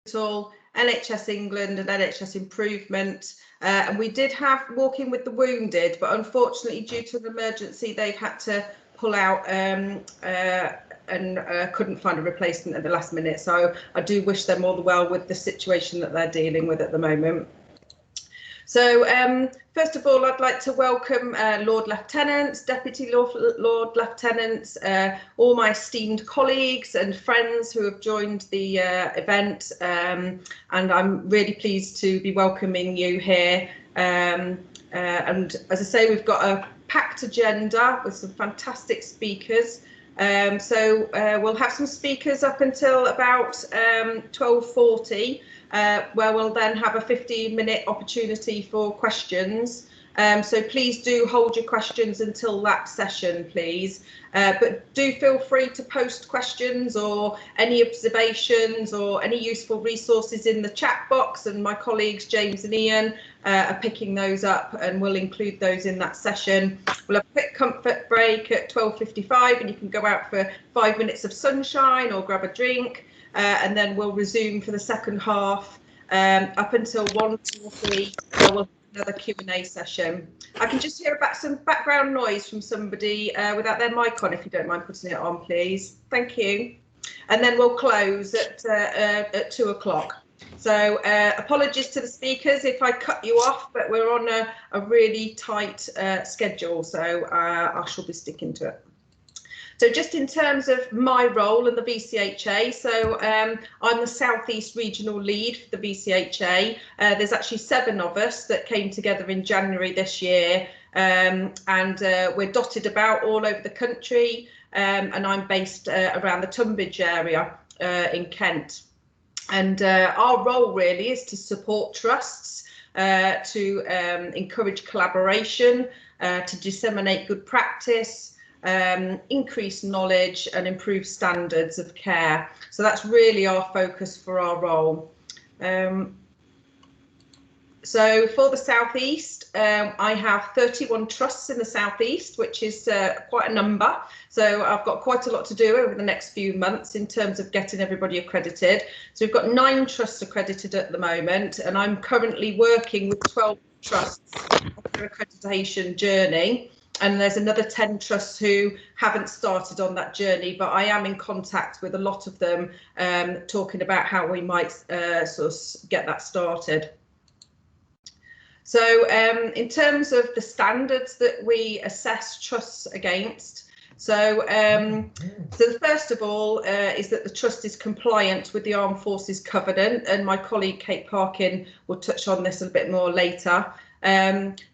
NHS England and NHS Improvement, and we did have Walking with the Wounded, but unfortunately due to an emergency they've had to pull out and couldn't find a replacement at the last minute. So I do wish them all the well with the situation that they're dealing with at the moment. So first of all, I'd like to welcome Lord Lieutenants, Deputy Lord Lieutenants, all my esteemed colleagues and friends who have joined the event, and I'm really pleased to be welcoming you here. And as I say, we've got a packed agenda with some fantastic speakers. So we'll have some speakers up until about 12:40. Where we'll then have a 15-minute opportunity for questions. So please do hold your questions until that session, please. But do feel free to post questions or any observations or any useful resources in the chat box, and my colleagues James and Ian are picking those up, and we'll include those in that session. We'll have a quick comfort break at 12:55, and you can go out for 5 minutes of sunshine or grab a drink. And then we'll resume for the second half up until 1:40, where we'll have another Q&A session. I can just hear about some background noise from somebody without their mic on, if you don't mind putting it on, please. Thank you. And then we'll close at 2 o'clock. So apologies to the speakers if I cut you off, but we're on a really tight schedule, so I shall be sticking to it. So just in terms of my role in the VCHA, so I'm the South East Regional Lead for the VCHA. There's actually 7 of us that came together in January this year, and we're dotted about all over the country, and I'm based around the Tunbridge area in Kent. And our role really is to support trusts, to encourage collaboration, to disseminate good practice, increase knowledge and improve standards of care. So that's really our focus for our role. So for the South East, I have 31 trusts in the South East, which is quite a number. So I've got quite a lot to do over the next few months in terms of getting everybody accredited. So we've got 9 trusts accredited at the moment, and I'm currently working with 12 trusts on their accreditation journey. And there's another 10 trusts who haven't started on that journey, but I am in contact with a lot of them, talking about how we might sort of get that started. So in terms of the standards that we assess trusts against, so the first of all is that the trust is compliant with the Armed Forces Covenant, and my colleague Kate Parkin will touch on this a bit more later.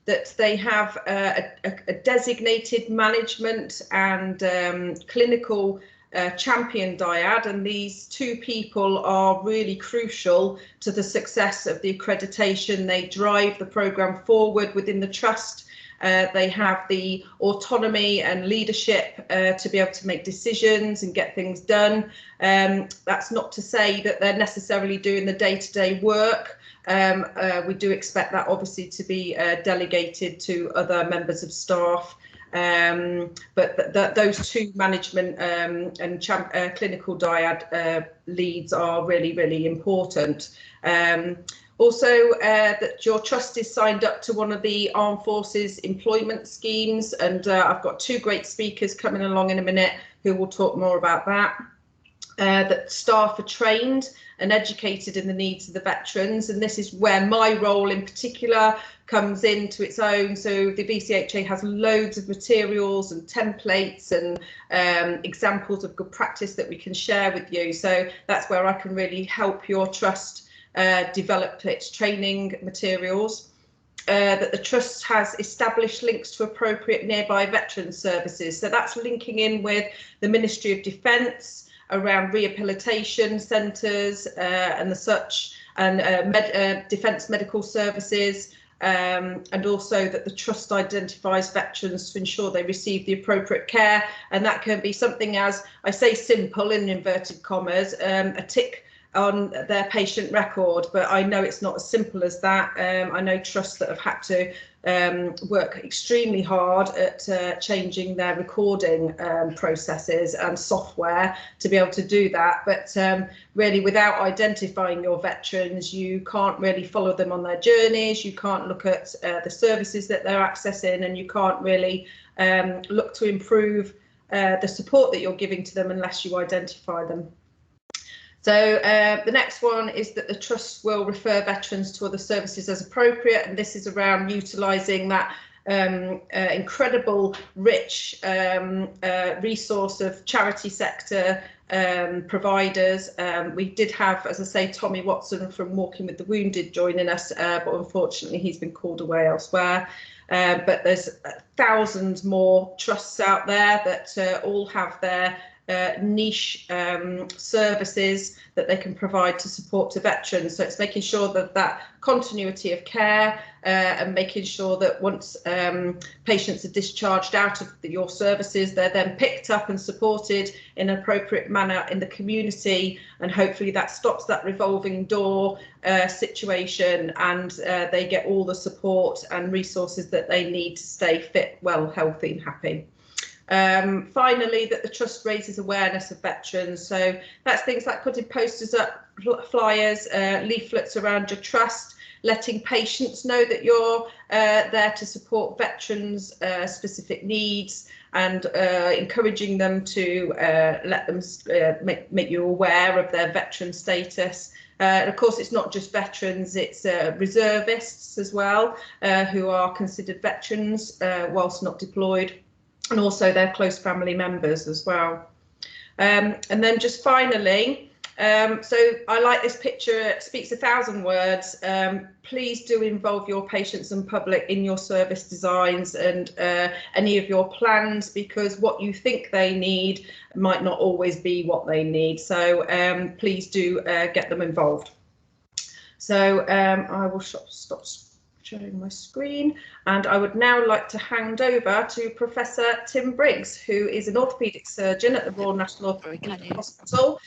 That they have a designated management and clinical champion dyad, and these 2 people are really crucial to the success of the accreditation. They drive the programme forward within the trust. They have the autonomy and leadership to be able to make decisions and get things done. That's not to say that they're necessarily doing the day-to-day work. We do expect that obviously to be delegated to other members of staff, but those 2 management and clinical dyad leads are really, really important. Also, that your trust is signed up to one of the Armed Forces employment schemes, and I've got 2 great speakers coming along in a minute who will talk more about that. That staff are trained and educated in the needs of the veterans, and this is where my role in particular comes into its own. So the VCHA has loads of materials and templates and examples of good practice that we can share with you. So that's where I can really help your trust develop its training materials. That the trust has established links to appropriate nearby veterans services. So that's linking in with the Ministry of Defence around rehabilitation centres and the such, and Defence Medical Services, and also that the trust identifies veterans to ensure they receive the appropriate care. And that can be something, as I say, simple in inverted commas, a tick on their patient record, but I know it's not as simple as that. I know trusts that have had to work extremely hard at changing their recording processes and software to be able to do that, but really without identifying your veterans, you can't really follow them on their journeys, you can't look at the services that they're accessing, and you can't really look to improve the support that you're giving to them unless you identify them. So the next one is that the trust will refer veterans to other services as appropriate, and this is around utilising that incredible rich resource of charity sector providers. We did have, as I say, Tommy Watson from Walking with the Wounded joining us, but unfortunately he's been called away elsewhere. But there's thousands more trusts out there that all have their niche services that they can provide to support to veterans. So it's making sure that that continuity of care and making sure that once patients are discharged out of your services, they're then picked up and supported in an appropriate manner in the community, and hopefully that stops that revolving door situation, and they get all the support and resources that they need to stay fit, well, healthy and happy. Finally, that the trust raises awareness of veterans. So that's things like putting posters up, flyers, leaflets around your trust, letting patients know that you're there to support veterans' specific needs, and encouraging them to let them make you aware of their veteran status. And of course, it's not just veterans, it's reservists as well, who are considered veterans whilst not deployed, and also their close family members as well. And then just finally, so I like this picture, it speaks 1,000 words. Please do involve your patients and public in your service designs and any of your plans, because what you think they need might not always be what they need. So please do get them involved. So I will stop sharing my screen, and I would now like to hand over to Professor Tim Briggs, who is an orthopaedic surgeon at the Royal National Orthopaedic Hospital,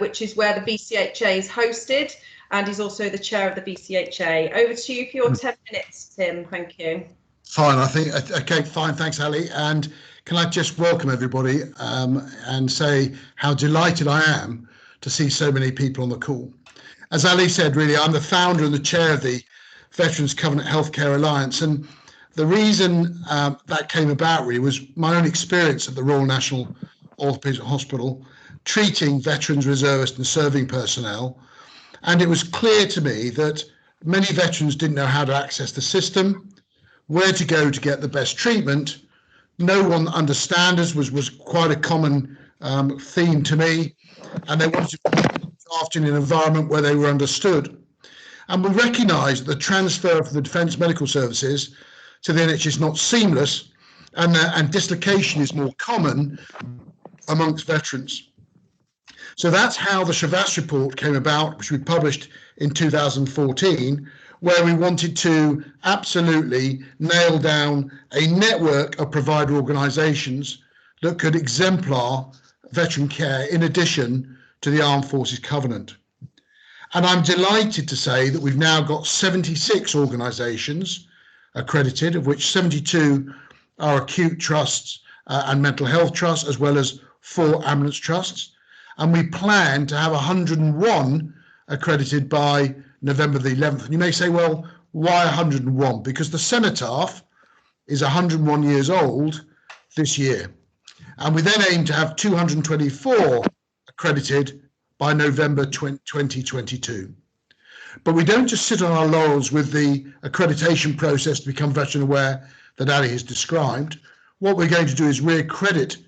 which is where the VCHA is hosted, and he's also the chair of the VCHA. Over to you for your 10 minutes, Tim. Thank you. Fine, I think, okay, fine, thanks, Ali. And can I just welcome everybody and say how delighted I am to see so many people on the call. As Ali said, really, I'm the founder and the chair of the Veterans Covenant Healthcare Alliance, and the reason that came about really was my own experience at the Royal National Orthopaedic Hospital treating veterans, reservists and serving personnel, and it was clear to me that many veterans didn't know how to access the system, where to go to get the best treatment. No one understand us was quite a common theme to me, and they wanted to be looked after in an environment where they were understood. And we recognise that the transfer from the Defence Medical Services to the NHS is not seamless, and dislocation is more common amongst veterans. So that's how the Shavas report came about, which we published in 2014, where we wanted to absolutely nail down a network of provider organisations that could exemplar veteran care in addition to the Armed Forces Covenant. And I'm delighted to say that we've now got 76 organisations accredited, of which 72 are acute trusts and mental health trusts, as well as 4 ambulance trusts. And we plan to have 101 accredited by November the 11th. And you may say, well, why 101? Because the cenotaph is 101 years old this year. And we then aim to have 224 accredited by November 2022. But we don't just sit on our laurels with the accreditation process to become veteran aware that Ali has described. What we're going to do is re-accredit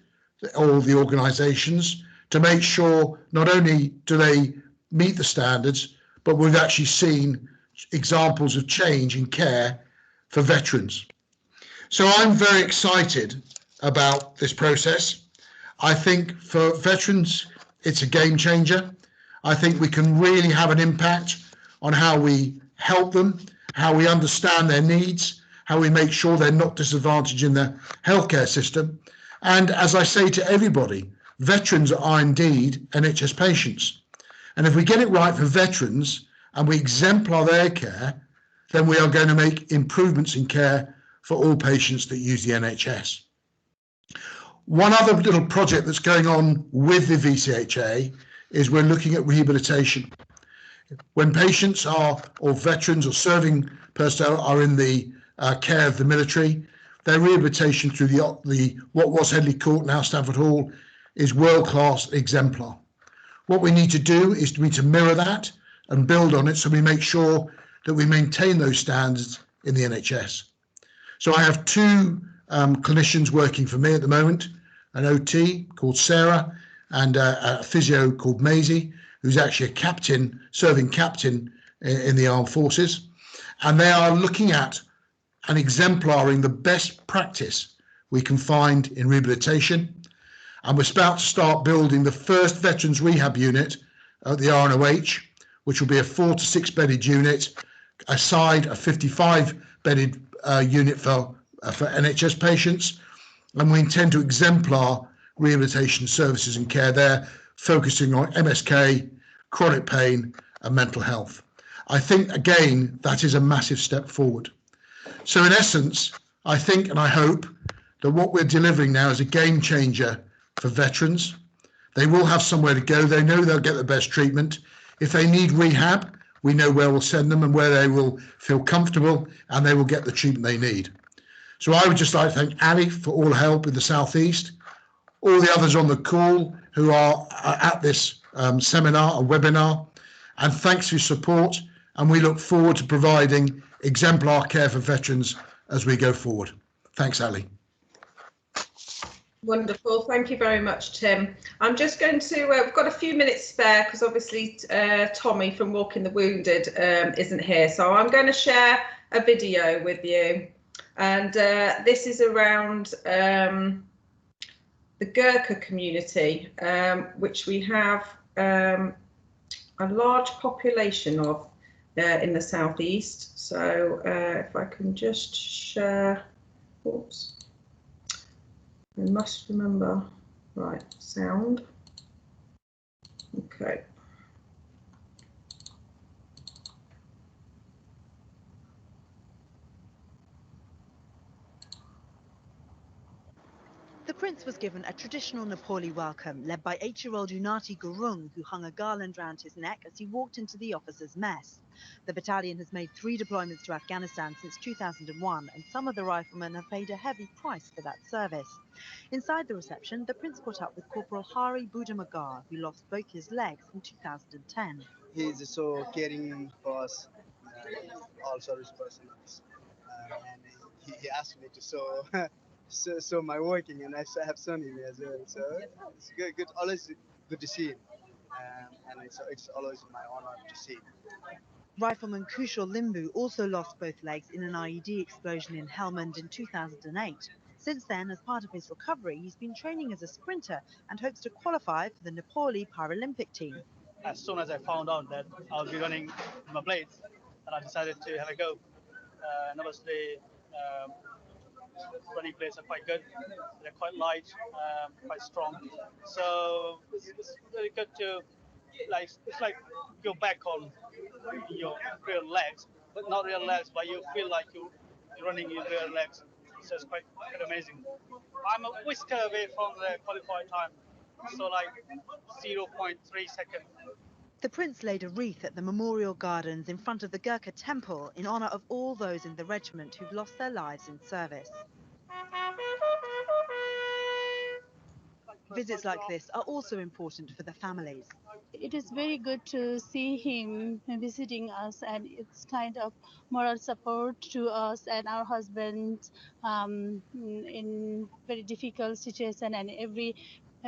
all the organisations to make sure not only do they meet the standards, but we've actually seen examples of change in care for veterans. So I'm very excited about this process. I think for veterans, it's a game changer. I think we can really have an impact on how we help them, how we understand their needs, how we make sure they're not disadvantaged in the healthcare system. And as I say to everybody, veterans are indeed NHS patients. And if we get it right for veterans and we exemplar their care, then we are going to make improvements in care for all patients that use the NHS. One other little project that's going on with the VCHA is we're looking at rehabilitation. When patients are, or veterans or serving personnel are in the care of the military, their rehabilitation through the what was Headley Court, now Stamford Hall, is world-class, exemplar. What we need to do is we need to mirror that and build on it, so we make sure that we maintain those standards in the NHS. So I have two clinicians working for me at the moment, an OT called Sarah and a physio called Maisie, who's actually a captain, serving captain in the Armed Forces. And they are looking at and exemplaring the best practice we can find in rehabilitation. And we're about to start building the first veterans rehab unit at the RNOH, which will be a 4 to 6 bedded unit, aside a 55 bedded unit for NHS patients. And we intend to exemplar rehabilitation services and care there, focusing on MSK, chronic pain and mental health. I think, again, that is a massive step forward. So in essence, I think and I hope that what we're delivering now is a game changer for veterans. They will have somewhere to go. They know they'll get the best treatment. If they need rehab, we know where we'll send them and where they will feel comfortable and they will get the treatment they need. So I would just like to thank Ali for all help in the Southeast, all the others on the call who are at this seminar and webinar, and thanks for your support. And we look forward to providing exemplar care for veterans as we go forward. Thanks, Ali. Wonderful. Thank you very much, Tim. I'm just going to, we've got a few minutes spare because obviously Tommy from Walking the Wounded isn't here. So I'm going to share a video with you. And this is around the Gurkha community, which we have a large population of in the southeast. So if I can just share, oops. I must remember, right, sound. Okay. The prince was given a traditional Nepali welcome, led by 8-year-old Unati Gurung, who hung a garland round his neck as he walked into the officers' mess. The battalion has made 3 deployments to Afghanistan since 2001, and some of the riflemen have paid a heavy price for that service. Inside the reception, the prince caught up with Corporal Hari Budamagar, who lost both his legs in 2010. He is so caring for us, all service personnel, and he asked me to so my working, and I have shown him as well. So it's good, always good to see him, and it's always my honor to see him. Rifleman Kushal Limbu also lost both legs in an IED explosion in Helmand in 2008. Since then, as part of his recovery, he's been training as a sprinter and hopes to qualify for the Nepali Paralympic team. As soon as I found out that I would be running my blades, and I decided to have a go. And obviously, running blades are quite good. They're quite light, quite strong. So it's very good to it's like go back on your real legs, but not real legs, but you feel like you're running your real legs. So it's quite amazing. I'm a whisker away from the qualified time, so like 0.3 seconds. The prince laid a wreath at the memorial gardens in front of the Gurkha temple in honour of all those in the regiment who've lost their lives in service. Visits like this are also important for the families. It is very good to see him visiting us, and it's kind of moral support to us and our husbands in very difficult situation, and every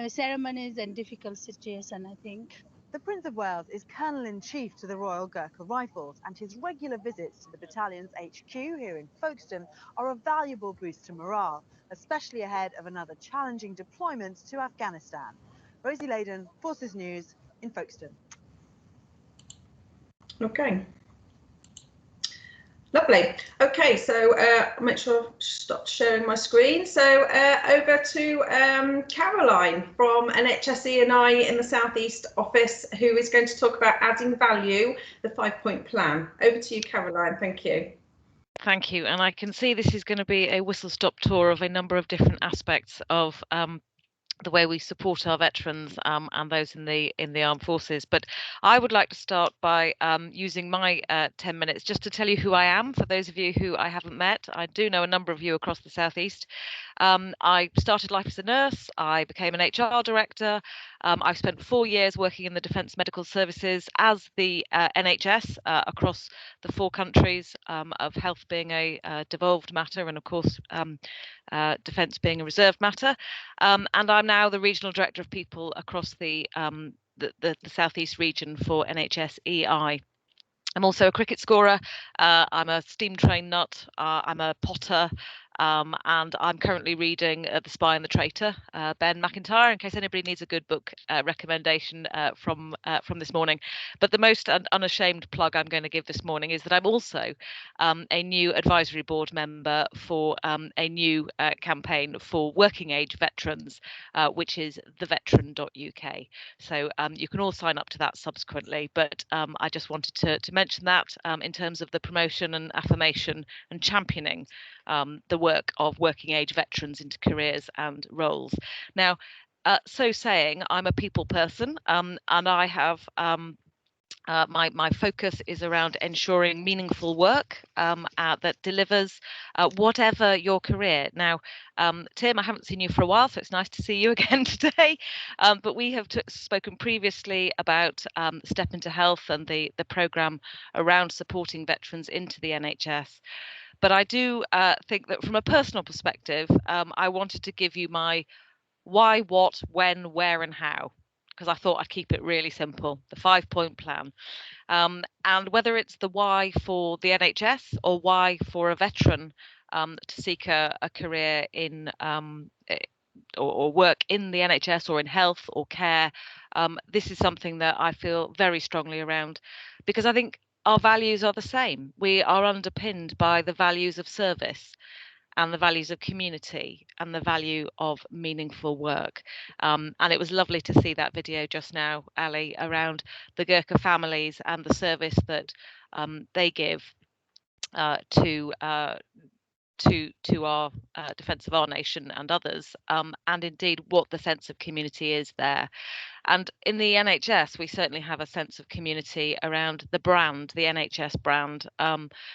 ceremonies and difficult situation, I think. The Prince of Wales is Colonel-in-Chief to the Royal Gurkha Rifles, and his regular visits to the battalion's HQ here in Folkestone are a valuable boost to morale, especially ahead of another challenging deployment to Afghanistan. Rosie Layden, Forces News in Folkestone. Okay. Lovely. Okay, so make sure I've stopped sharing my screen. So over to Caroline from NHS E&I in the South East office, who is going to talk about adding value, the 5-point plan. Over to you, Caroline. Thank you. Thank you. And I can see this is going to be a whistle-stop tour of a number of different aspects of the way we support our veterans and those in the armed forces. But I would like to start by using my 10 minutes just to tell you who I am. For those of you who I haven't met, I do know a number of you across the Southeast. I started life as a nurse. I became an HR director. I've spent 4 years working in the Defence Medical Services as the NHS across the 4 countries, of health being a devolved matter, and of course defence being a reserved matter. And I'm now the regional director of people across the Southeast region for NHS EI. I'm also a cricket scorer. I'm a steam train nut. I'm a potter. And I'm currently reading The Spy and the Traitor, Ben McIntyre, in case anybody needs a good book recommendation from this morning. But the most unashamed plug I'm going to give this morning is that I'm also a new advisory board member for a new campaign for working age veterans, which is theveteran.uk. So you can all sign up to that subsequently. But I just wanted to mention that in terms of the promotion and affirmation and championing the work of working age veterans into careers and roles. Now, so saying, I'm a people person, and I have my focus is around ensuring meaningful work that delivers whatever your career. Now, Tim, I haven't seen you for a while, so it's nice to see you again today. But we have spoken previously about Step into Health and the programme around supporting veterans into the NHS. But I do think that from a personal perspective, I wanted to give you my why, what, when, where, and how, because I thought I'd keep it really simple, the 5-point plan. And whether it's the why for the NHS or why for a veteran to seek a career in or work in the NHS or in health or care, this is something that I feel very strongly around, because I think our values are the same. We are underpinned by the values of service and the values of community and the value of meaningful work. And it was lovely to see that video just now, Ali, around the Gurkha families and the service that they give to our defence of our nation and others, and indeed what the sense of community is there. And in the NHS, we certainly have a sense of community around the brand, the NHS brand,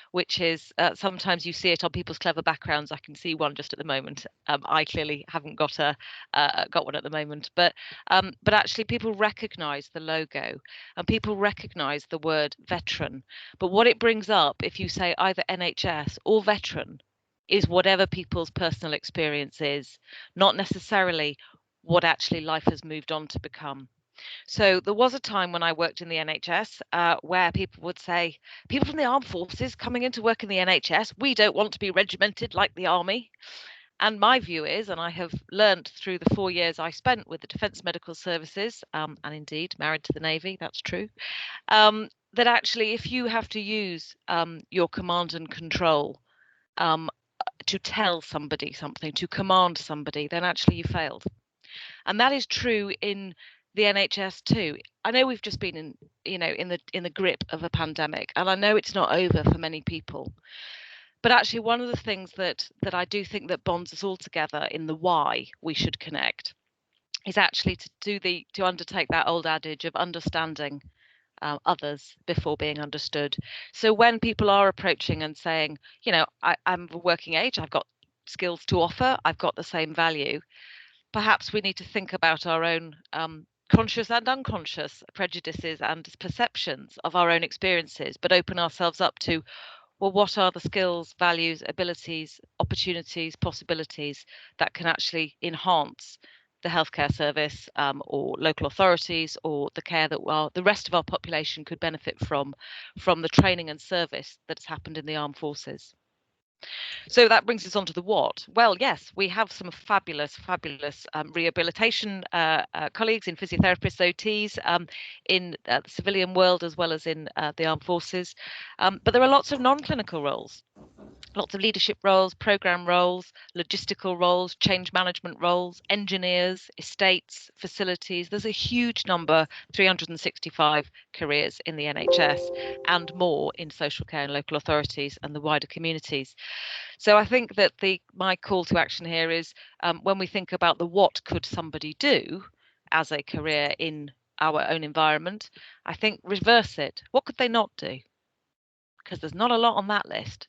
which is sometimes you see it on people's clever backgrounds. I can see one just at the moment. I clearly haven't got one at the moment, but actually people recognise the logo and people recognise the word veteran. But what it brings up, if you say either NHS or veteran, is whatever people's personal experience is, not necessarily what actually life has moved on to become. So there was a time when I worked in the NHS where people would say, people from the armed forces coming into work in the NHS, we don't want to be regimented like the army. And my view is, and I have learned through the 4 years I spent with the Defence Medical Services, and indeed married to the Navy, that's true, that actually if you have to use your command and control to tell somebody something, to command somebody, then actually you failed. And that is true in the NHS too. I know we've just been in the grip of a pandemic, and I know it's not over for many people. But actually, one of the things that I do think that bonds us all together in the why we should connect is actually to undertake that old adage of understanding others before being understood. So when people are approaching and saying, I'm of a working age, I've got skills to offer, I've got the same value, perhaps we need to think about our own conscious and unconscious prejudices and perceptions of our own experiences, but open ourselves up to, well, what are the skills, values, abilities, opportunities, possibilities that can actually enhance the healthcare service or local authorities or the care that the rest of our population could benefit from the training and service that's happened in the armed forces. So that brings us on to the what. Well, yes, we have some fabulous rehabilitation colleagues in physiotherapists, OTs, in the civilian world as well as in the armed forces. But there are lots of non-clinical roles. Lots of leadership roles, program roles, logistical roles, change management roles, engineers, estates, facilities. There's a huge number, 365 careers in the NHS and more in social care and local authorities and the wider communities. So I think that my call to action here is when we think about the what could somebody do as a career in our own environment, I think reverse it. What could they not do? Because there's not a lot on that list.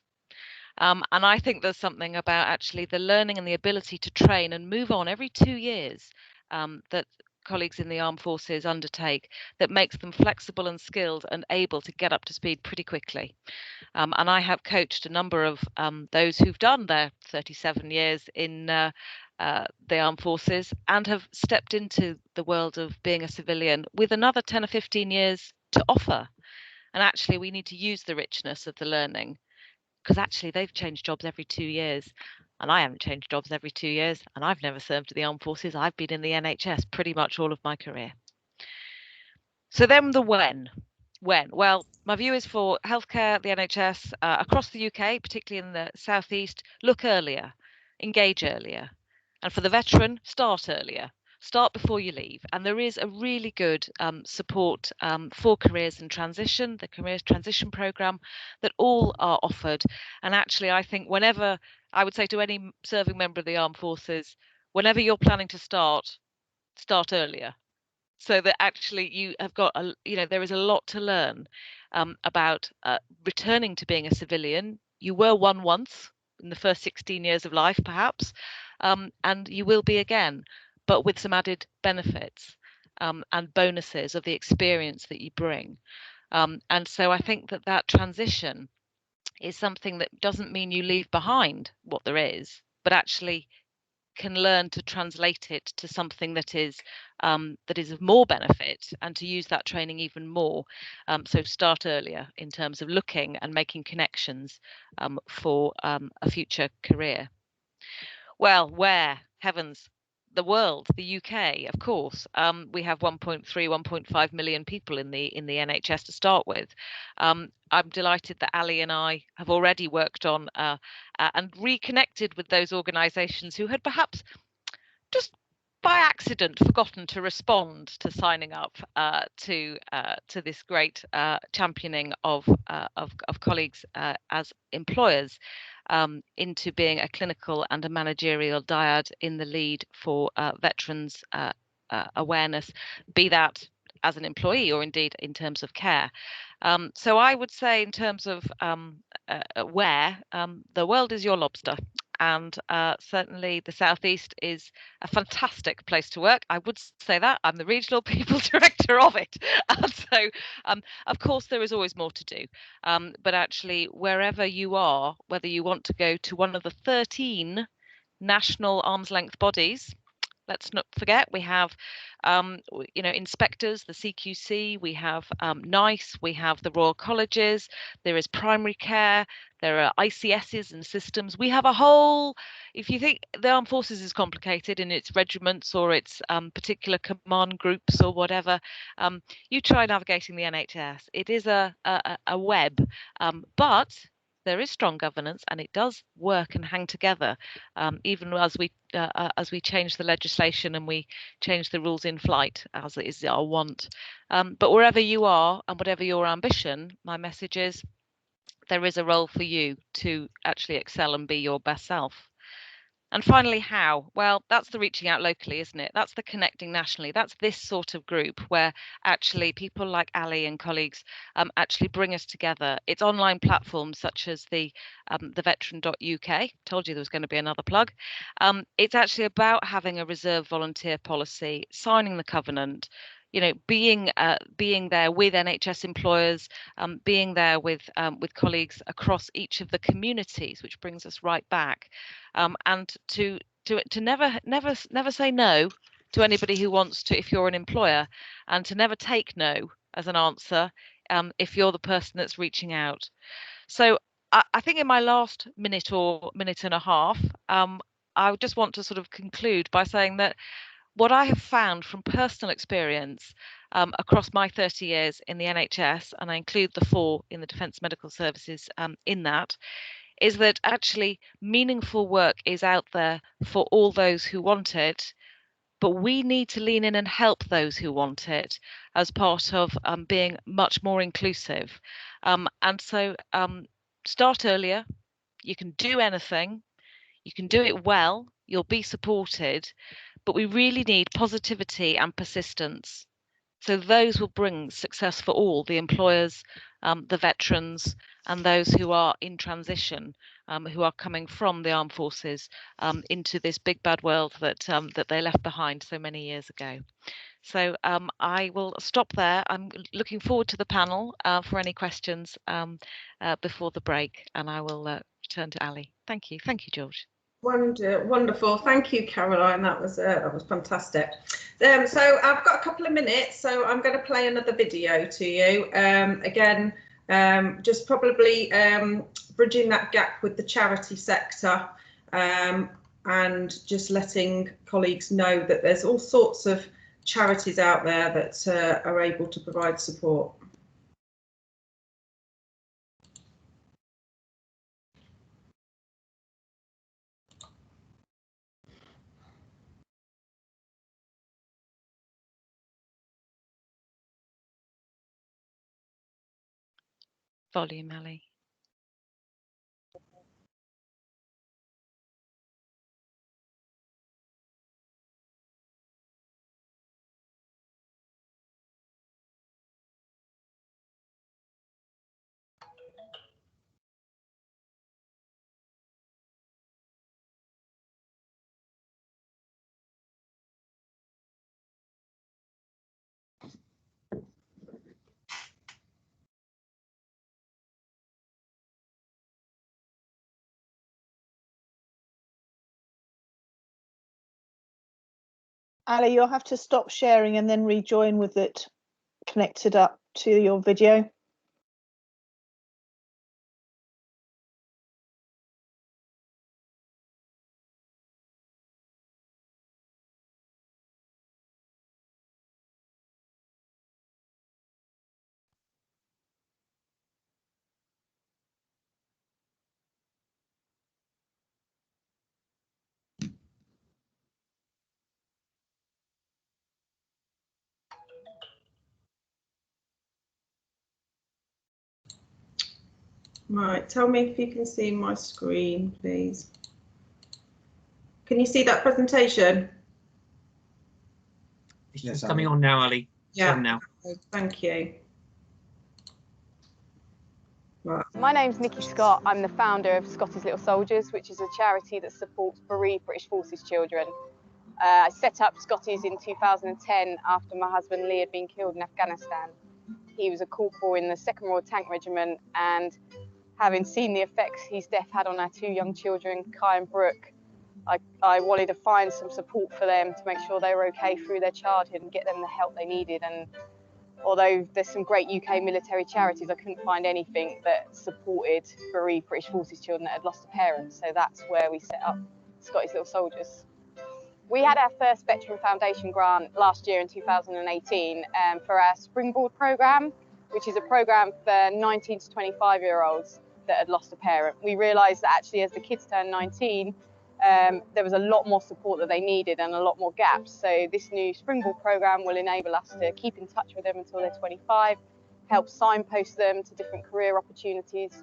And I think there's something about actually the learning and the ability to train and move on every 2 years that colleagues in the armed forces undertake that makes them flexible and skilled and able to get up to speed pretty quickly. And I have coached a number of those who've done their 37 years in the armed forces and have stepped into the world of being a civilian with another 10 or 15 years to offer. And actually, we need to use the richness of the learning, because actually they've changed jobs every 2 years and I haven't changed jobs every 2 years, and I've never served in the armed forces. I've been in the NHS pretty much all of my career. So then the when. Well, my view is for healthcare, the NHS across the UK, particularly in the southeast, look earlier, engage earlier, and for the veteran, start earlier. Start before you leave. And there is a really good support for careers and transition, the careers transition programme, that all are offered. And actually, I think whenever, I would say to any serving member of the armed forces, whenever you're planning to start earlier. So that actually you have got, there is a lot to learn about returning to being a civilian. You were one once in the first 16 years of life, perhaps, and you will be again, but with some added benefits and bonuses of the experience that you bring. And so I think that transition is something that doesn't mean you leave behind what there is, but actually can learn to translate it to something that is of more benefit, and to use that training even more. So start earlier in terms of looking and making connections for a future career. Well, where? Heavens. The world, the UK, of course. We have 1.5 million people in the NHS to start with. I'm delighted that Ali and I have already worked on and reconnected with those organisations who had perhaps just by accident forgotten to respond to signing up to this great championing of colleagues as employers into being a clinical and a managerial dyad in the lead for veterans awareness, be that as an employee or indeed in terms of care. So I would say in terms of where, the world is your lobster. And certainly the Southeast is a fantastic place to work. I would say that. I'm the regional people director of it. And so, of course, there is always more to do. But actually, wherever you are, whether you want to go to one of the 13 national arm's length bodies, let's not forget we have inspectors, the CQC, we have NICE, we have the Royal Colleges, there is primary care, there are ICSs and systems. We have a whole, if you think the armed forces is complicated in its regiments or its particular command groups or whatever, you try navigating the NHS. It is a web, but there is strong governance and it does work and hang together, even as we change the legislation and we change the rules in flight, as is our want. But wherever you are and whatever your ambition, my message is there is a role for you to actually excel and be your best self. And finally, how? Well, that's the reaching out locally, isn't it? That's the connecting nationally. That's this sort of group where actually people like Ali and colleagues actually bring us together. It's online platforms such as the veteran.uk. Told you there was going to be another plug. It's actually about having a reserve volunteer policy, signing the covenant, being there with NHS employers, being there with colleagues across each of the communities, which brings us right back, and to never say no to anybody who wants to, if you're an employer, and to never take no as an answer if you're the person that's reaching out. So I think in my last minute or minute and a half, I just want to sort of conclude by saying that what I have found from personal experience across my 30 years in the NHS, and I include the 4 in the Defence Medical Services in that, is that actually meaningful work is out there for all those who want it, but we need to lean in and help those who want it as part of being much more inclusive. And so start earlier. You can do anything. You can do it well. You'll be supported. But we really need positivity and persistence. So those will bring success for all, the employers, the veterans, and those who are in transition, who are coming from the armed forces into this big bad world that that they left behind so many years ago. So I will stop there. I'm looking forward to the panel for any questions before the break, and I will return to Ali. Thank you. Thank you, George. Wonderful. Thank you, Caroline. That was fantastic. So I've got a couple of minutes, so I'm going to play another video to you. Again, just probably bridging that gap with the charity sector, and just letting colleagues know that there's all sorts of charities out there that are able to provide support. Volume, Ali. Ali, you'll have to stop sharing and then rejoin with it connected up to your video. Right, tell me if you can see my screen, please. Can you see that presentation? It's just coming on now, Ali. Yeah. On now. Thank you. Right. My name's Nikki Scott. I'm the founder of Scotty's Little Soldiers, which is a charity that supports bereaved British Forces children. I set up Scotty's in 2010 after my husband Lee had been killed in Afghanistan. He was a corporal in the 2nd Royal Tank Regiment, and having seen the effects his death had on our 2 young children, Kai and Brooke, I wanted to find some support for them to make sure they were okay through their childhood and get them the help they needed. And although there's some great UK military charities, I couldn't find anything that supported bereaved British Forces children that had lost a parent. So that's where we set up Scotty's Little Soldiers. We had our first Veteran Foundation grant last year in 2018 for our Springboard programme, which is a programme for 19 to 25-year-olds that had lost a parent. We realised that actually as the kids turned 19, there was a lot more support that they needed and a lot more gaps. So this new Springboard programme will enable us to keep in touch with them until they're 25, help signpost them to different career opportunities,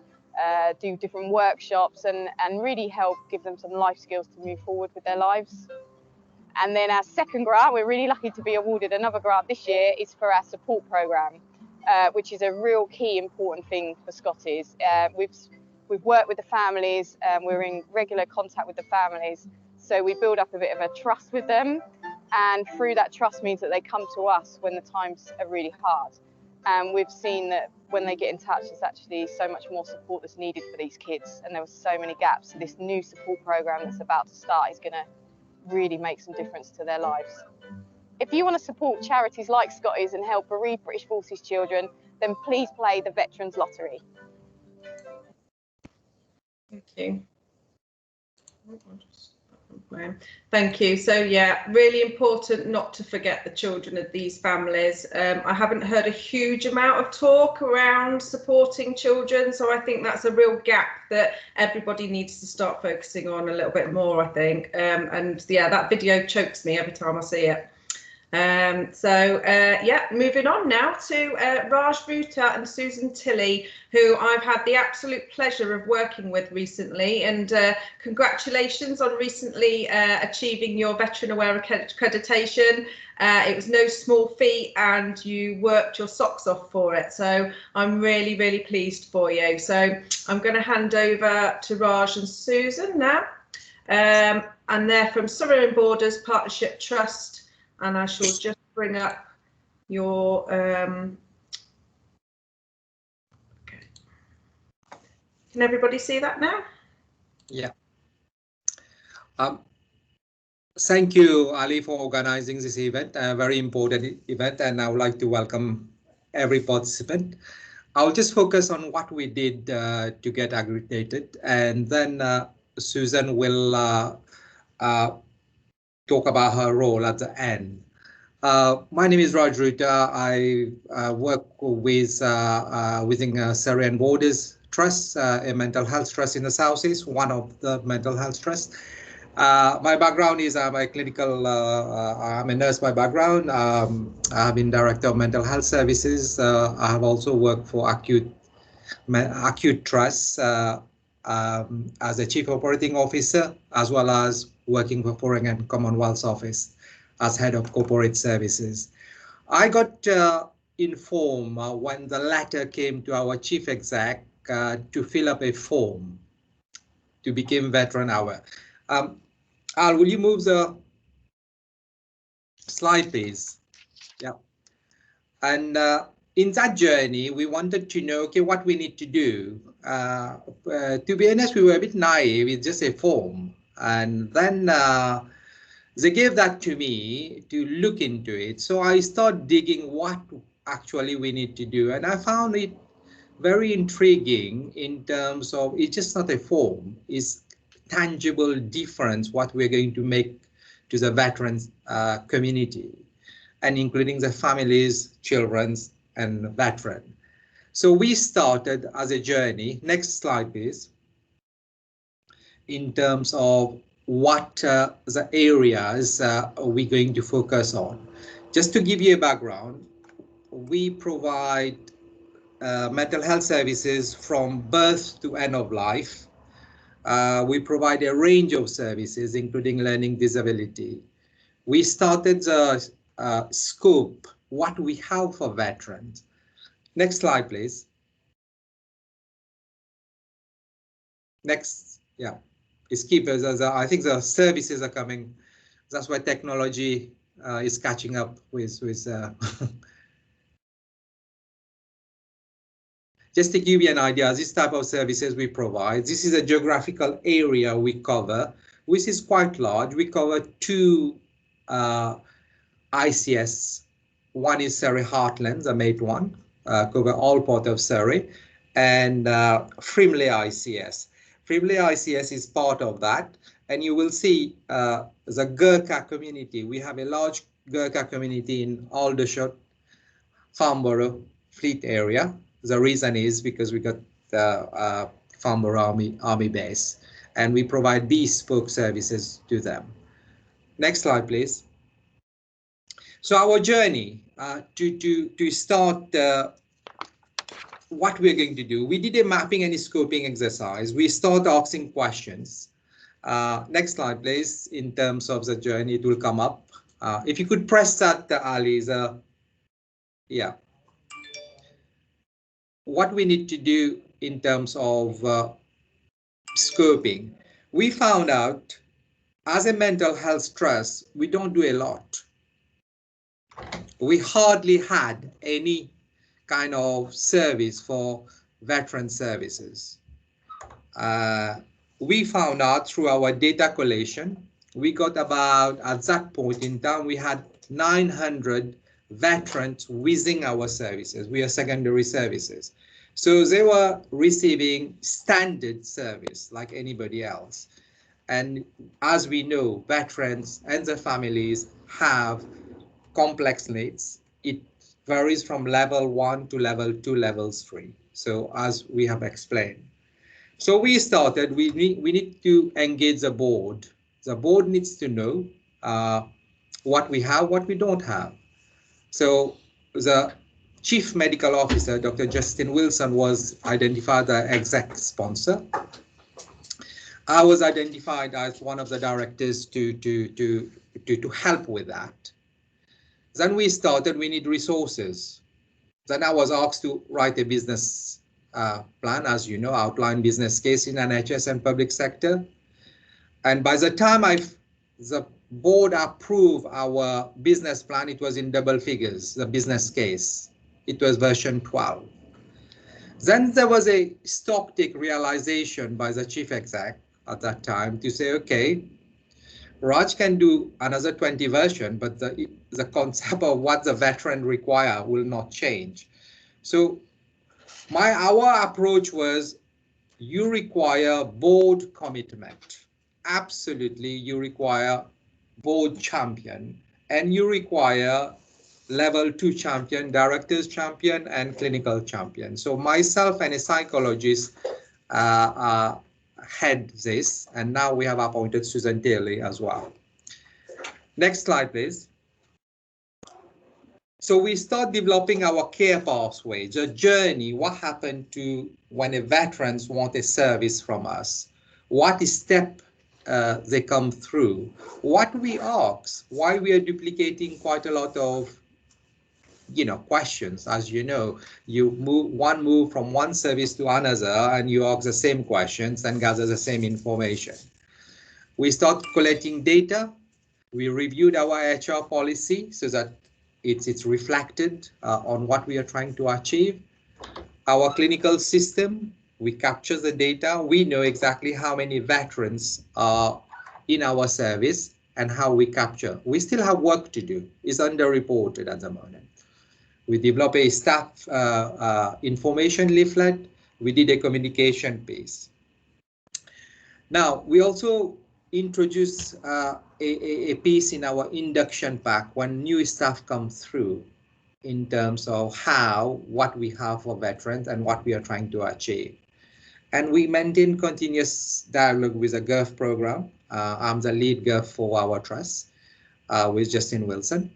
do different workshops, and really help give them some life skills to move forward with their lives. And then our second grant, we're really lucky to be awarded another grant this year, is for our support programme, which is a real key important thing for Scotty's. We've worked with the families, we're in regular contact with the families, so we build up a bit of a trust with them, and through that trust means that they come to us when the times are really hard. And we've seen that when they get in touch, there's actually so much more support that's needed for these kids, and there were so many gaps. So this new support programme that's about to start is going to really make some difference to their lives. If you want to support charities like Scotty's and help bereaved British Forces children, then please play the Veterans Lottery. Thank you. Thank you. So yeah, really important not to forget the children of these families. I haven't heard a huge amount of talk around supporting children, so I think that's a real gap that everybody needs to start focusing on a little bit more, I think. And yeah, that video chokes me every time I see it. Yeah, moving on now to Raj Ruta and Susan Tilley, who I've had the absolute pleasure of working with recently, and congratulations on recently achieving your Veteran Aware accreditation. It was no small feat and you worked your socks off for it, so I'm really, really pleased for you. So I'm going to hand over to Raj and Susan now, and they're from Southern Borders Partnership Trust. And I shall just bring up your okay. Can everybody see that now? Yeah. Thank you, Ali, for organizing this event, a very important event, and I would like to welcome every participant. I'll just focus on what we did to get accredited, and then Susan will talk about her role at the end. My name is Raj Ruta. I work with within Syrian Borders Trust, a mental health trust in the Southeast, one of the mental health trusts. My background is I'm a clinical, I'm a nurse by background. I've been director of mental health services. I have also worked for acute trusts as a chief operating officer, as well as working for Foreign and Commonwealth Office as head of corporate services. I got informed when the letter came to our chief exec to fill up a form to become Veteran Aware. Al, will you move the slide, please? Yeah. And in that journey, we wanted to know, okay, what we need to do. To be honest, we were a bit naive. It's just a form. And then they gave that to me to look into it. So I started digging what actually we need to do. And I found it very intriguing in terms of it's just not a form. It's tangible difference what we're going to make to the veterans community, and including the families, children, and veteran. So we started as a journey. Next slide, please. In terms of what the areas we're going to focus on. Just to give you a background, we provide mental health services from birth to end of life. We provide a range of services, including learning disability. We started the scope, what we have for veterans. Next slide, please. Next, yeah. Keepers, I think the services are coming. That's why technology is catching up with just to give you an idea, this type of services we provide. This is a geographical area we cover, which is quite large. We cover two ICS. One is Surrey Heartlands, the main one, cover all part of Surrey, and Frimley ICS. Frimley ICS is part of that, and you will see the Gurkha community. We have a large Gurkha community in Aldershot, Farnborough, Fleet area. The reason is because we got the Farnborough Army base, and we provide bespoke services to them. Next slide, please. So our journey to start what we're going to do, we did a mapping and scoping exercise. We start asking questions. Next slide, please. In terms of the journey, it will come up. If you could press that, Ali, yeah. What we need to do in terms of scoping, we found out as a mental health trust, we don't do a lot. We hardly had any kind of service for veteran services. We found out through our data collation, we got about, at that point in time, we had 900 veterans within our services. We are secondary services. So they were receiving standard service like anybody else. And as we know, veterans and their families have complex needs. It varies from level 1 to level 2, levels 3. So as we have explained. So we started, we need to engage the board. The board needs to know what we have, what we don't have. So the Chief Medical Officer, Dr. Justin Wilson, was identified as the exec sponsor. I was identified as one of the directors to help with that. Then we started, we need resources. Then I was asked to write a business plan, as you know, outline business case in NHS and public sector. And by the time the board approved our business plan, it was in double figures, the business case. It was version 12. Then there was a stock take realization by the chief exec at that time to say, okay, Raj can do another 20 version, but the concept of what the veteran require will not change. So our approach was, you require board commitment. Absolutely, you require board champion, and you require level 2 champion, directors champion, and clinical champion. So myself and a psychologist had this, and now we have appointed Susan Daly as well. Next slide, please. So we start developing our care pathway, the journey, what happened to when a veterans want a service from us, what step they come through, what we ask, why we are duplicating quite a lot of questions. As you know, you move from one service to another and you ask the same questions and gather the same information. We start collecting data. We reviewed our HR policy so that it's reflected on what we are trying to achieve. Our clinical system, we capture the data. We know exactly how many veterans are in our service and how we capture. We still have work to do. It's underreported at the moment. We developed a staff information leaflet. We did a communication piece. Now, we also introduced a piece in our induction pack when new staff come through in terms of what we have for veterans and what we are trying to achieve. And we maintain continuous dialogue with the GIRF program. I'm the lead GIRF for our trust with Justin Wilson.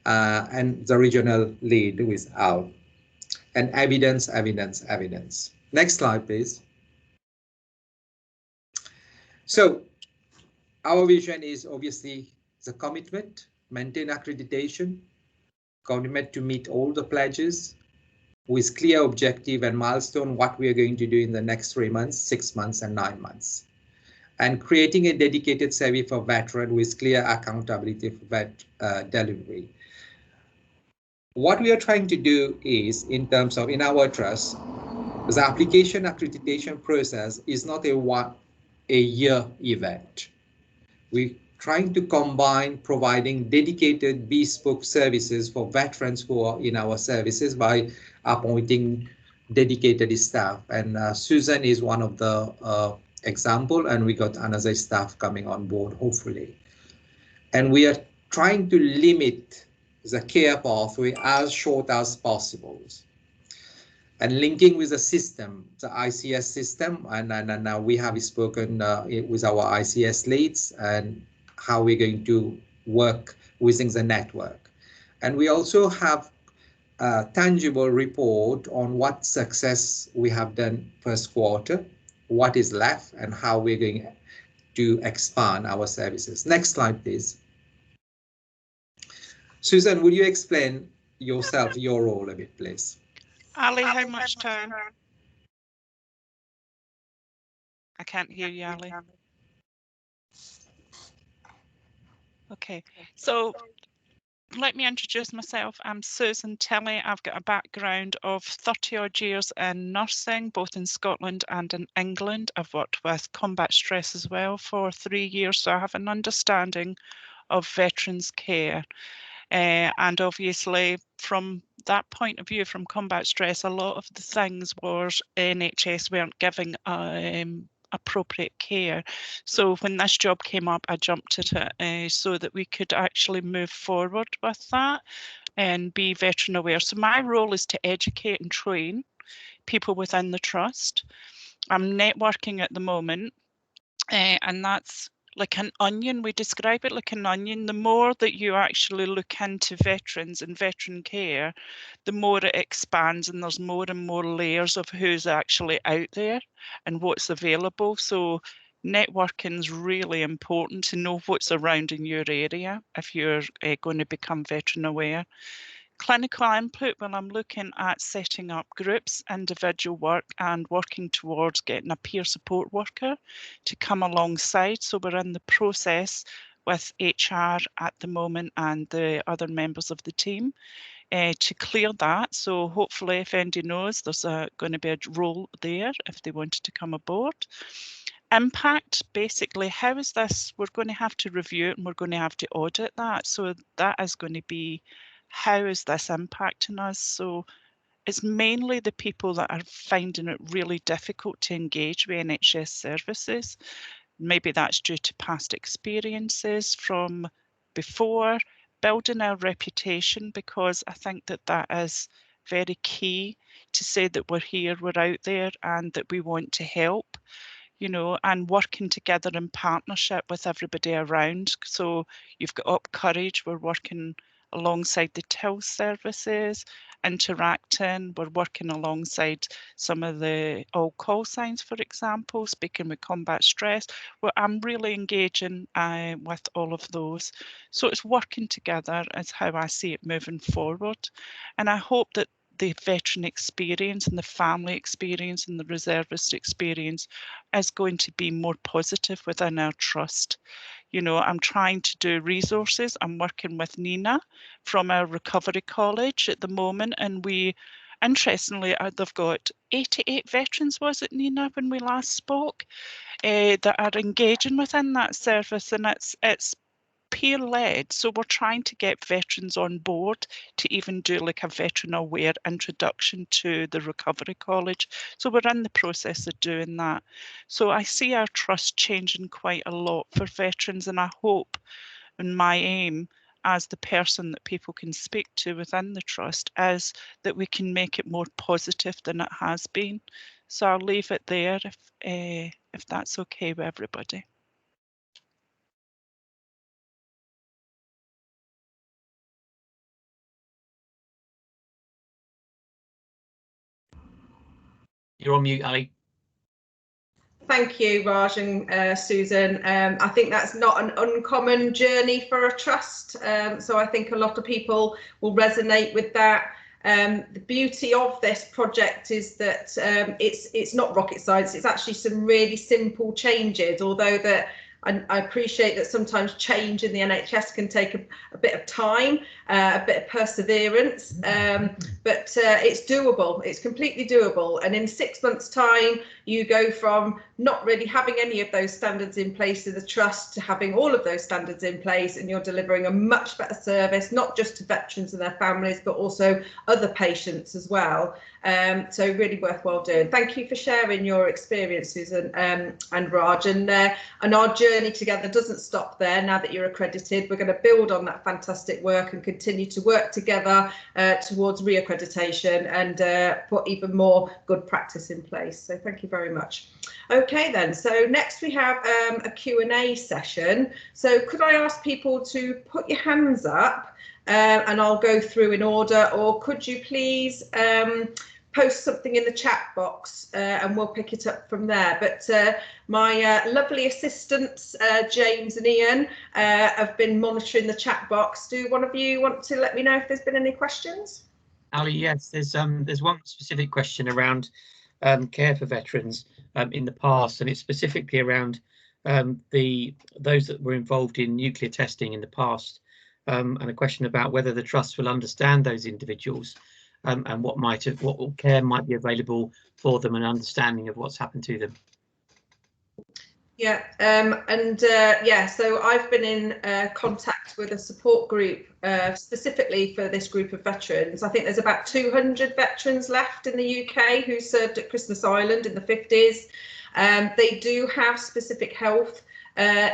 And the regional lead with Al. And evidence, evidence, evidence. Next slide, please. So our vision is obviously the commitment, maintain accreditation, commitment to meet all the pledges with clear objective and milestone, what we are going to do in the next 3 months, 6 months, and 9 months. And creating a dedicated service for veteran with clear accountability for vet delivery. What we are trying to do is, in terms of in our trust, the application accreditation process is not a year event. We're trying to combine providing dedicated bespoke services for veterans who are in our services by appointing dedicated staff. And Susan is one of the example, and we got another staff coming on board, hopefully. And we are trying to limit the care pathway as short as possible. And linking with the system, the ICS system, and now we have spoken with our ICS leads and how we're going to work within the network. And we also have a tangible report on what success we have done first quarter, what is left, and how we're going to expand our services. Next slide, please. Susan, would you explain yourself, your role a bit, please? Ali, how much time? I can't hear you, Ali. Okay, so let me introduce myself. I'm Susan Tilley. I've got a background of 30 odd years in nursing, both in Scotland and in England. I've worked with combat stress as well for 3 years, so I have an understanding of veterans care. And obviously from that point of view, from combat stress, a lot of the things was NHS weren't giving appropriate care. So when this job came up, I jumped at it so that we could actually move forward with that and be veteran aware. So my role is to educate and train people within the trust. I'm networking at the moment, and that's like an onion. We describe it like an onion. The more that you actually look into veterans and veteran care, the more it expands, and there's more and more layers of who's actually out there and what's available. So networking is really important to know what's around in your area if you're going to become veteran aware. Clinical input, when I'm looking at setting up groups, individual work, and working towards getting a peer support worker to come alongside. So we're in the process with HR at the moment and the other members of the team to clear that. So hopefully, if anybody knows, there's going to be a role there if they wanted to come aboard. Impact, basically, how is this? We're going to have to review it and we're going to have to audit that. So that is going to be, how is this impacting us? So it's mainly the people that are finding it really difficult to engage with NHS services. Maybe that's due to past experiences from before, building our reputation, because I think that that is very key to say that we're here, we're out there, and that we want to help, you know, and working together in partnership with everybody around. So you've got Up Courage, we're working alongside the TIL services, interacting, we're working alongside some of the all call signs, for example, speaking with combat stress. Well, I'm really engaging with all of those. So it's working together is how I see it moving forward. And I hope that the veteran experience and the family experience and the reservist experience is going to be more positive within our trust. You know, I'm trying to do resources. I'm working with Nina from our recovery college at the moment, and we, interestingly, they've got 88 veterans, was it, Nina, when we last spoke, that are engaging within that service, and it's peer-led. So we're trying to get veterans on board to even do like a veteran aware introduction to the recovery college. So we're in the process of doing that. So I see our trust changing quite a lot for veterans, and I hope, and my aim as the person that people can speak to within the trust is that we can make it more positive than it has been. So I'll leave it there if that's okay with everybody. You're on mute, Ali. Thank you, Raj and Susan. I think that's not an uncommon journey for a trust. So I think a lot of people will resonate with that. The beauty of this project is that it's not rocket science. It's actually some really simple changes, although that I appreciate that sometimes change in the NHS can take a bit of time, a bit of perseverance, but it's doable. It's completely doable. And in 6 months' time, you go from not really having any of those standards in place in the trust to having all of those standards in place, and you're delivering a much better service, not just to veterans and their families, but also other patients as well. So really worthwhile doing. Thank you for sharing your experiences, and Raj, and our journey together doesn't stop there. Now that you're accredited, we're going to build on that fantastic work and continue to work together towards reaccreditation and put even more good practice in place. So thank you very much. Okay then, so next we have a Q&A session. So could I ask people to put your hands up and I'll go through in order, or could you please post something in the chat box and we'll pick it up from there. But my lovely assistants, James and Ian, have been monitoring the chat box. Do one of you want to let me know if there's been any questions? Ali, yes, there's one specific question around care for veterans in the past, and it's specifically around those that were involved in nuclear testing in the past, and a question about whether the trust will understand those individuals and what care might be available for them, and understanding of what's happened to them. Yeah, yeah, so I've been in contact with a support group specifically for this group of veterans. I think there's about 200 veterans left in the UK who served at Christmas Island in the 50s. They do have specific health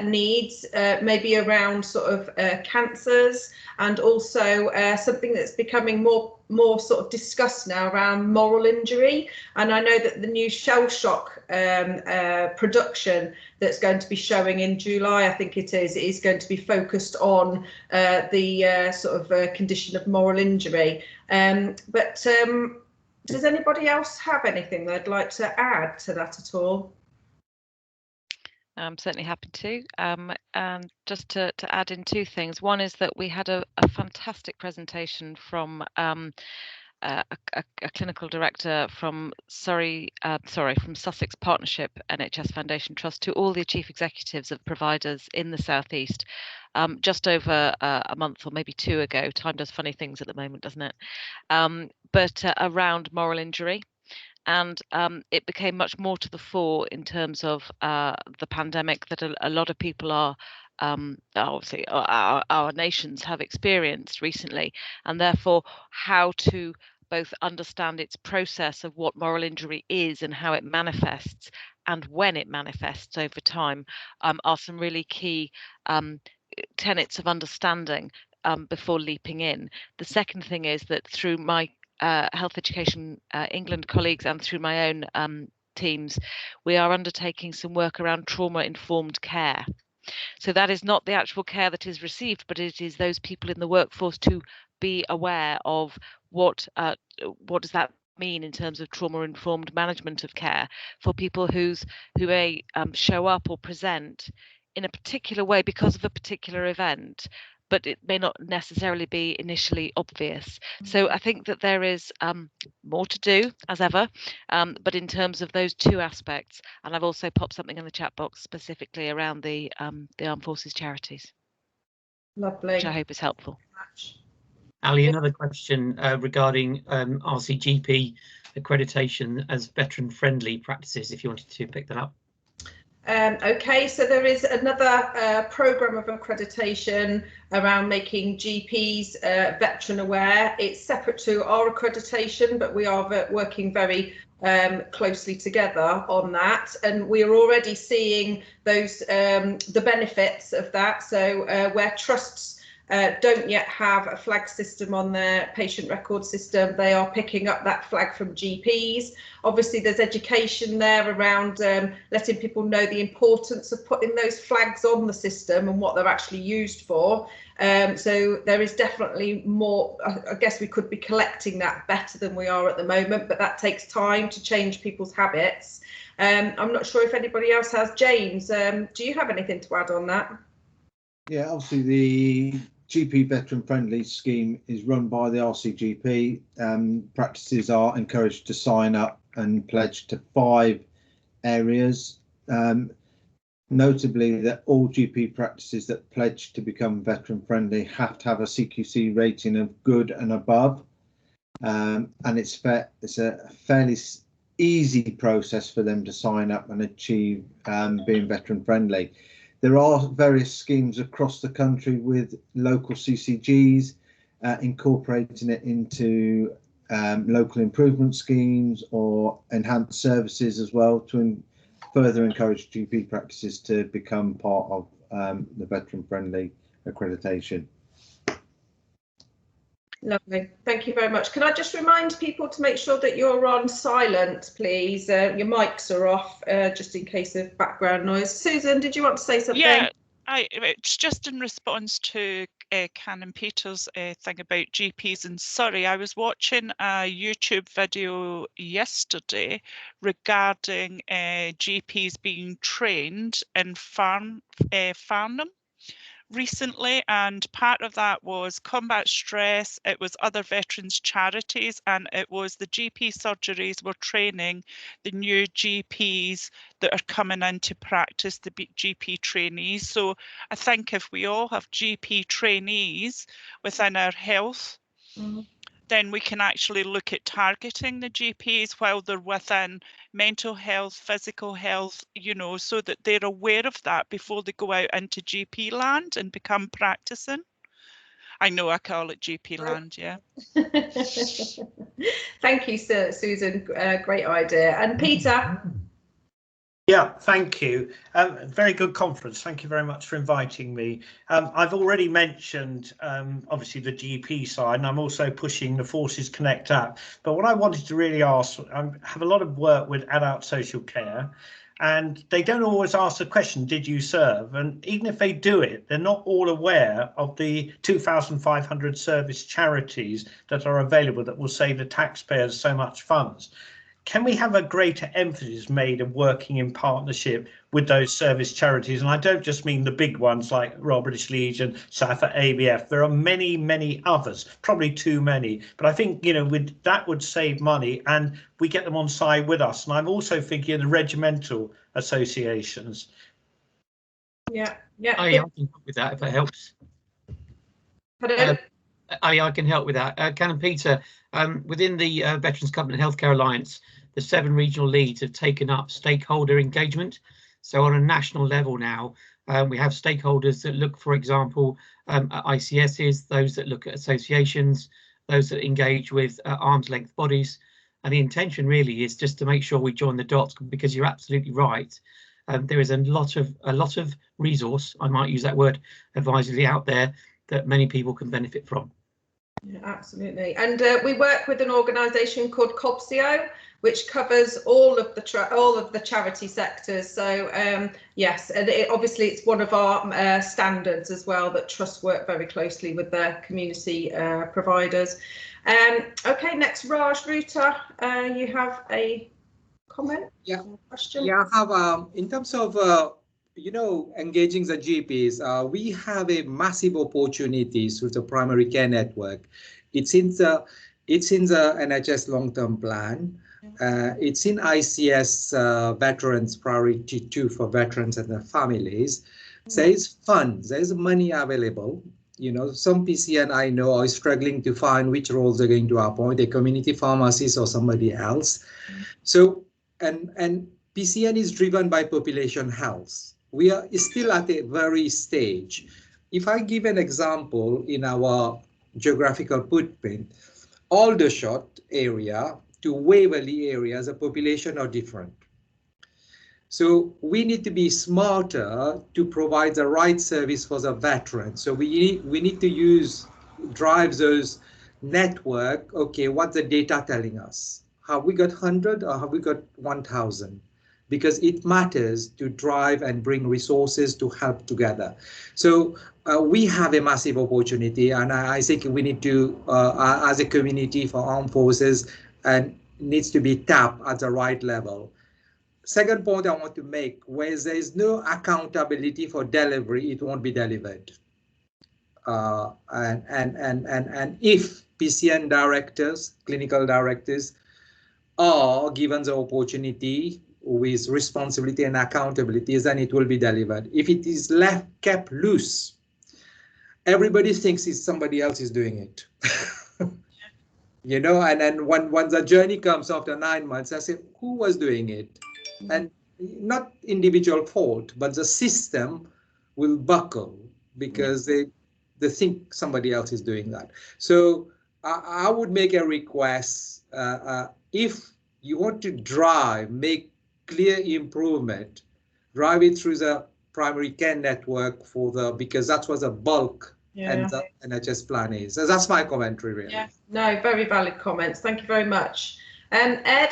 needs, maybe around sort of cancers, and also something that's becoming more sort of discussed now around moral injury. And I know that the new shell shock production that's going to be showing in July, I think it is going to be focused on the sort of condition of moral injury. But does anybody else have anything they'd like to add to that at all? I'm certainly happy to. And just to add in two things. One is that we had a fantastic presentation from a clinical director from from Sussex Partnership NHS Foundation Trust to all the chief executives of providers in the Southeast just over a month or maybe two ago. Time does funny things at the moment, doesn't it? But around moral injury. And it became much more to the fore in terms of the pandemic that a lot of people are obviously our nations have experienced recently, and therefore how to both understand its process of what moral injury is and how it manifests and when it manifests over time are some really key tenets of understanding before leaping in. The second thing is that through my Health Education England colleagues and through my own teams, we are undertaking some work around trauma-informed care. So that is not the actual care that is received, but it is those people in the workforce to be aware of what does that mean in terms of trauma-informed management of care for people who may show up or present in a particular way because of a particular event, but it may not necessarily be initially obvious. So I think that there is more to do as ever, but in terms of those two aspects, and I've also popped something in the chat box specifically around the Armed Forces charities. Lovely. Which I hope is helpful. Ali, another question regarding RCGP accreditation as veteran-friendly practices, if you wanted to pick that up. Okay, so there is another programme of accreditation around making GPs veteran aware. It's separate to our accreditation, but we are working very closely together on that, and we are already seeing those the benefits of that. So where trusts don't yet have a flag system on their patient record system, they are picking up that flag from GPs. Obviously there's education there around letting people know the importance of putting those flags on the system and what they're actually used for. So there is definitely more. I guess we could be collecting that better than we are at the moment, but that takes time to change people's habits. I'm not sure if anybody else has. James, do you have anything to add on that? Yeah, obviously the GP veteran friendly scheme is run by the RCGP. Practices are encouraged to sign up and pledge to 5 areas. Notably that all GP practices that pledge to become veteran friendly have to have a CQC rating of good and above. And it's a fairly easy process for them to sign up and achieve being veteran friendly. There are various schemes across the country with local CCGs incorporating it into local improvement schemes or enhanced services as well to further encourage GP practices to become part of the veteran friendly accreditation. Lovely, thank you very much. Can I just remind people to make sure that you're on silent, please? Your mics are off, just in case of background noise. Susan, did you want to say something? Yeah, it's just in response to Canon Peters' thing about GPs in Surrey. I was watching a YouTube video yesterday regarding GPs being trained in Farnham recently, and part of that was combat stress, it was other veterans charities, and it was the GP surgeries were training the new GPs that are coming into practice, the GP trainees. So I think if we all have GP trainees within our health then we can actually look at targeting the GPs while they're within mental health, physical health, you know, so that they're aware of that before they go out into GP land and become practicing. I know I call it GP land, yeah. Thank you, Susan. Great idea. And Peter? Yeah, thank you. Very good conference. Thank you very much for inviting me. I've already mentioned, obviously, the GP side, and I'm also pushing the Forces Connect app. But what I wanted to really ask, I have a lot of work with adult social care, and they don't always ask the question, did you serve? And even if they do it, they're not all aware of the 2,500 service charities that are available that will save the taxpayers so much funds. Can we have a greater emphasis made of working in partnership with those service charities? And I don't just mean the big ones like Royal British Legion, SAFA, ABF. There are many, many others, probably too many. But I think, you know, that would save money and we get them on side with us. And I'm also thinking of the regimental associations. Yeah. I can help with that if it helps. I can help with that. Canon Peter, within the Veterans Government Healthcare Alliance, the 7 regional leads have taken up stakeholder engagement. So on a national level now, we have stakeholders that look, for example, at ICSs, those that look at associations, those that engage with arm's length bodies. And the intention really is just to make sure we join the dots, because you're absolutely right. There is a lot of resource, I might use that word advisedly, out there that many people can benefit from. Yeah, absolutely. And we work with an organisation called COBSIO, which covers all of the charity sectors. So yes, and obviously it's one of our standards as well, that trusts work very closely with their community providers. Okay, next, Raj Ruta, you have a comment? Yeah. Question? Yeah, I have, in terms of you know, engaging the GPs, we have a massive opportunity through the primary care network. It's in the NHS long-term plan. It's in ICS Veterans Priority 2 for veterans and their families. There is funds, there is money available. You know, some PCN I know are struggling to find which roles they're going to appoint, a community pharmacist or somebody else. So, and PCN is driven by population health. We are still at a very stage. If I give an example in our geographical footprint, Aldershot area to Waverley area, the population are different. So we need to be smarter to provide the right service for the veterans. So we need to drive those network. Okay, what's the data telling us? Have we got 100 or have we got 1,000? Because it matters to drive and bring resources to help together. So we have a massive opportunity, and I think we need to, as a community for armed forces, and needs to be tapped at the right level. Second point I want to make, where there is no accountability for delivery, it won't be delivered. And if PCN directors, clinical directors, are given the opportunity with responsibility and accountability, then it will be delivered. If it is kept loose, everybody thinks it's somebody else is doing it. You know, and then when the journey comes after 9 months, I say, who was doing it? And not individual fault, but the system will buckle because they think somebody else is doing that. So I would make a request, if you want to make clear improvement, drive it through the primary care network because that's what the bulk and the NHS plan is. So that's my commentary, really. Yeah, no, very valid comments. Thank you very much. Ed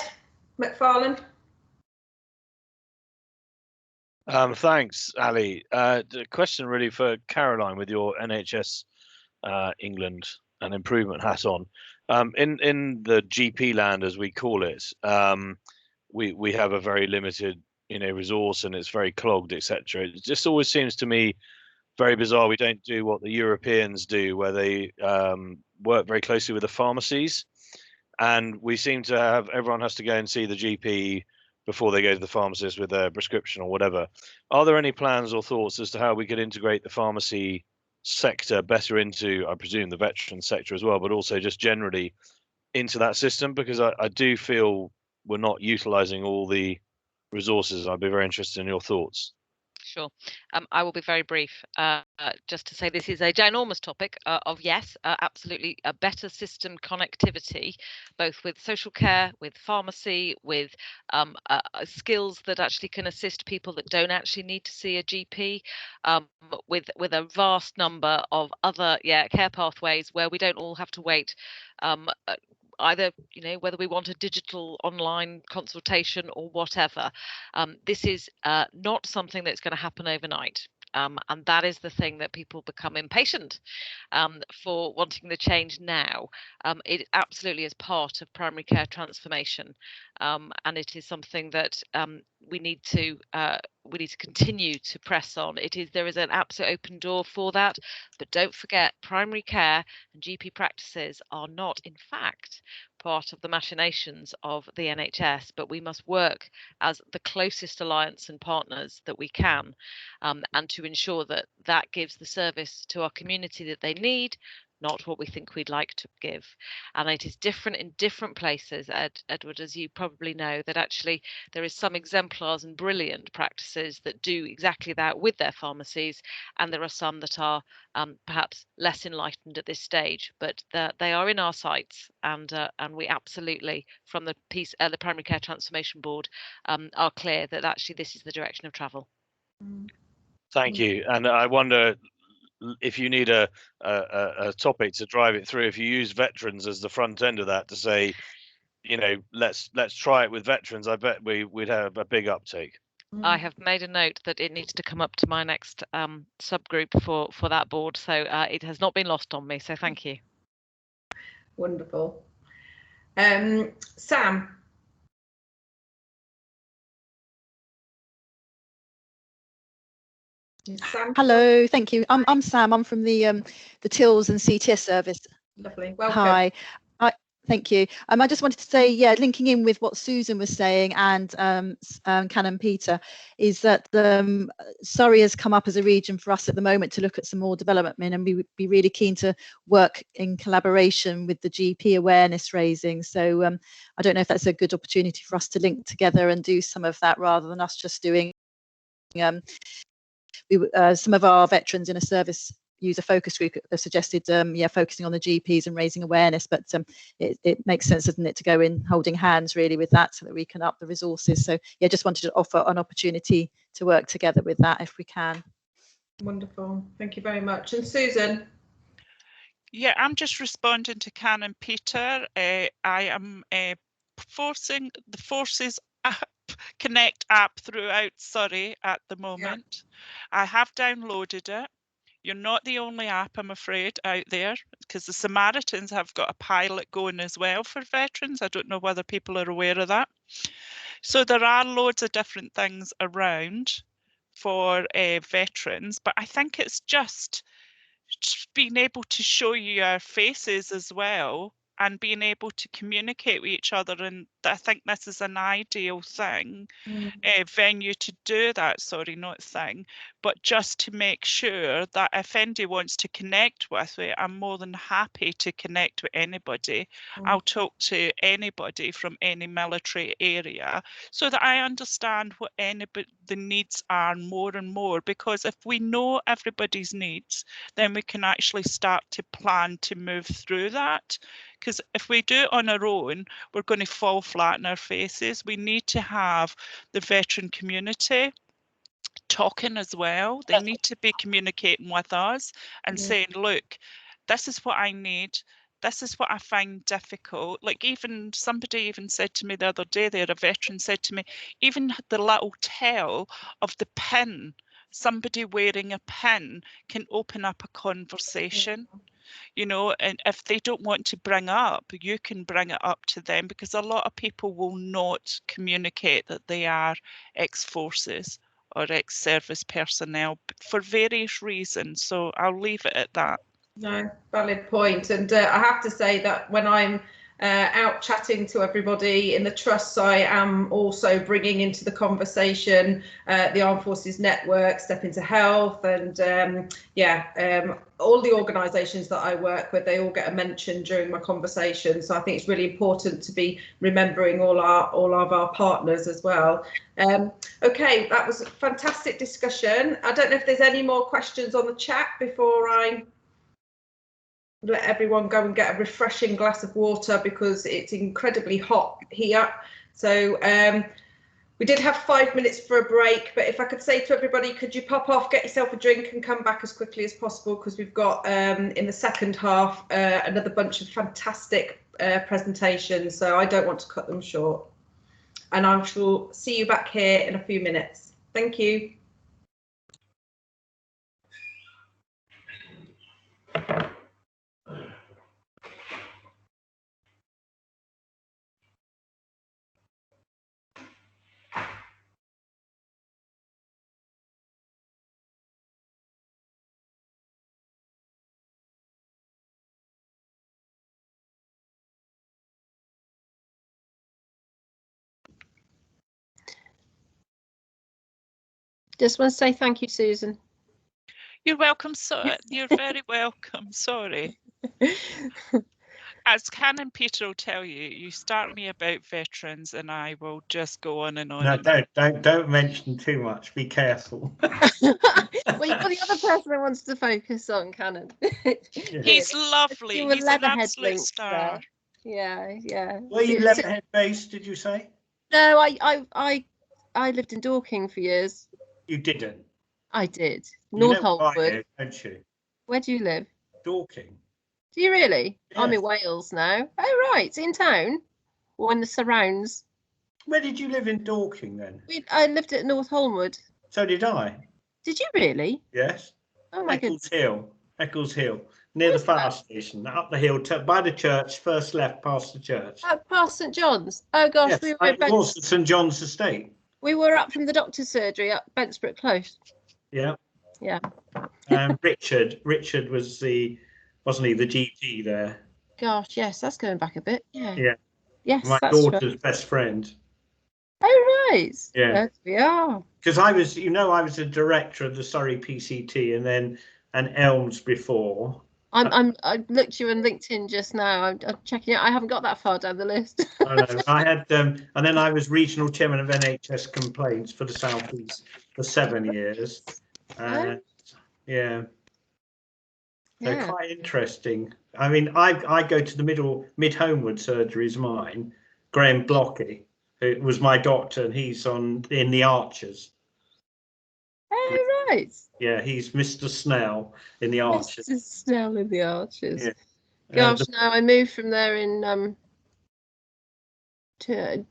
McFarlane. Thanks, Ali. The question really for Caroline with your NHS England and improvement hat on. In the GP land, as we call it, we have a very limited, resource, and it's very clogged, etc. It just always seems to me very bizarre we don't do what the Europeans do, where they work very closely with the pharmacies, and we seem to have everyone has to go and see the GP before they go to the pharmacist with their prescription or whatever. Are there any plans or thoughts as to how we could integrate the pharmacy sector better into, I presume, the veteran sector as well, but also just generally into that system, because I do feel we're not utilising all the resources. I'd be very interested in your thoughts. Sure. I will be very brief. Just to say, this is a ginormous topic of, yes, absolutely a better system connectivity, both with social care, with pharmacy, with skills that actually can assist people that don't actually need to see a GP, with a vast number of other care pathways where we don't all have to wait. Either, whether we want a digital online consultation or whatever. This is not something that's going to happen overnight. And that is the thing that people become impatient for wanting the change now. It absolutely is part of primary care transformation, and it is something that we need to continue to press on. There is an absolute open door for that, but don't forget, primary care and GP practices are not, in fact, part of the machinations of the NHS, but we must work as the closest alliance and partners that we can, and to ensure that that gives the service to our community that they need, not what we think we'd like to give. And it is different in different places, Edward, as you probably know, that actually there is some exemplars and brilliant practices that do exactly that with their pharmacies, and there are some that are perhaps less enlightened at this stage, but they are in our sights, and we absolutely, from the Primary Care Transformation Board, are clear that actually this is the direction of travel. Thank you. And I wonder if you need a topic to drive it through, if you use veterans as the front end of that to say, let's try it with veterans, I bet we'd have a big uptake. I have made a note that it needs to come up to my next subgroup for that board, so it has not been lost on me, so thank you. Wonderful. Sam. Hello, thank you. I'm Sam. I'm from the TILS and CTS service. Lovely. Welcome. Hi. Thank you. I just wanted to say, linking in with what Susan was saying and Canon Peter, is that Surrey has come up as a region for us at the moment to look at some more development, and we would be really keen to work in collaboration with the GP awareness raising. So I don't know if that's a good opportunity for us to link together and do some of that rather than us just doing some of our veterans in a service user focus group have suggested focusing on the GPs and raising awareness, but it makes sense, doesn't it, to go in holding hands really with that so that we can up the resources. So just wanted to offer an opportunity to work together with that if we can. Wonderful, thank you very much. And Susan? Yeah, I'm just responding to Canon Peter. I am forcing the Forces Connect app throughout Surrey at the moment. I have downloaded it. You're not the only app, I'm afraid, out there, because the Samaritans have got a pilot going as well for veterans. I don't know whether people are aware of that. So there are loads of different things around for veterans, but I think it's just being able to show you our faces as well and being able to communicate with each other. And I think this is an ideal thing, venue to do that, but just to make sure that if anybody wants to connect with it, I'm more than happy to connect with anybody. I'll talk to anybody from any military area so that I understand what the needs are more and more, because if we know everybody's needs, then we can actually start to plan to move through that. Because if we do it on our own, we're going to fall flat in our faces. We need to have the veteran community talking as well. They need to be communicating with us and saying, look, this is what I need. This is what I find difficult. Like somebody even said to me the other day there, a veteran said to me, even the little tell of the pin, somebody wearing a pin can open up a conversation. And if they don't want to bring up, you can bring it up to them, because a lot of people will not communicate that they are ex-forces or ex-service personnel for various reasons. So I'll leave it at that. No, valid point. And I have to say that when I'm out chatting to everybody. In the trusts, I am also bringing into the conversation the Armed Forces Network, Step Into Health, and all the organisations that I work with, they all get a mention during my conversation. So I think it's really important to be remembering all of our partners as well. Okay, that was a fantastic discussion. I don't know if there's any more questions on the chat before I let everyone go and get a refreshing glass of water, because it's incredibly hot here. So we did have 5 minutes for a break, but if I could say to everybody, could you pop off, get yourself a drink and come back as quickly as possible, because we've got in the second half another bunch of fantastic presentations, so I don't want to cut them short. And I shall see you back here in a few minutes. Thank you. Just want to say thank you, Susan. You're welcome, sir. You're very welcome. Sorry. As Canon Peter will tell you, you start me about veterans and I will just go on and on. No, don't mention too much. Be careful. Well, you're the other person I wanted to focus on, Canon. He's lovely. He's an absolute star. There. Yeah. Were you Leatherhead based, did you say? No, I lived in Dorking for years. You didn't? I did. You North know why, Holmwood. don't you? Where do you live? Dorking. Do you really? Yes. I'm in Wales now. Oh, right. In town? Or in the surrounds? Where did you live in Dorking then? I lived at North Holmwood. So did I. Did you really? Yes. Oh my Eccles goodness. Eccles Hill, near the fire station, up the hill, by the church, first left past the church. Past St John's. Oh gosh, Yes, we were it was St John's Estate. We were up from the doctor's surgery up Bensbrook Close. Yeah. Yeah. Richard was wasn't he the GP there? Gosh, yes, that's going back a bit. Yeah. Yeah. Yes, My that's daughter's right. best friend. Oh right. Yeah. Yes, we are. Because I was a director of the Surrey PCT and then an Elms before. I looked you on LinkedIn just now. I'm checking it. I haven't got that far down the list. I know. I had and then I was regional chairman of NHS complaints for the South East for 7 years. Yeah. They're quite interesting. I mean, I go to the mid Homewood surgery is mine. Graham Blocky, who was my doctor, and he's in the Archers. Oh right. Yeah, he's Mr. Snell in the Archers. Mr. Snell in the Archers. Yeah. Gosh, no, I moved from there in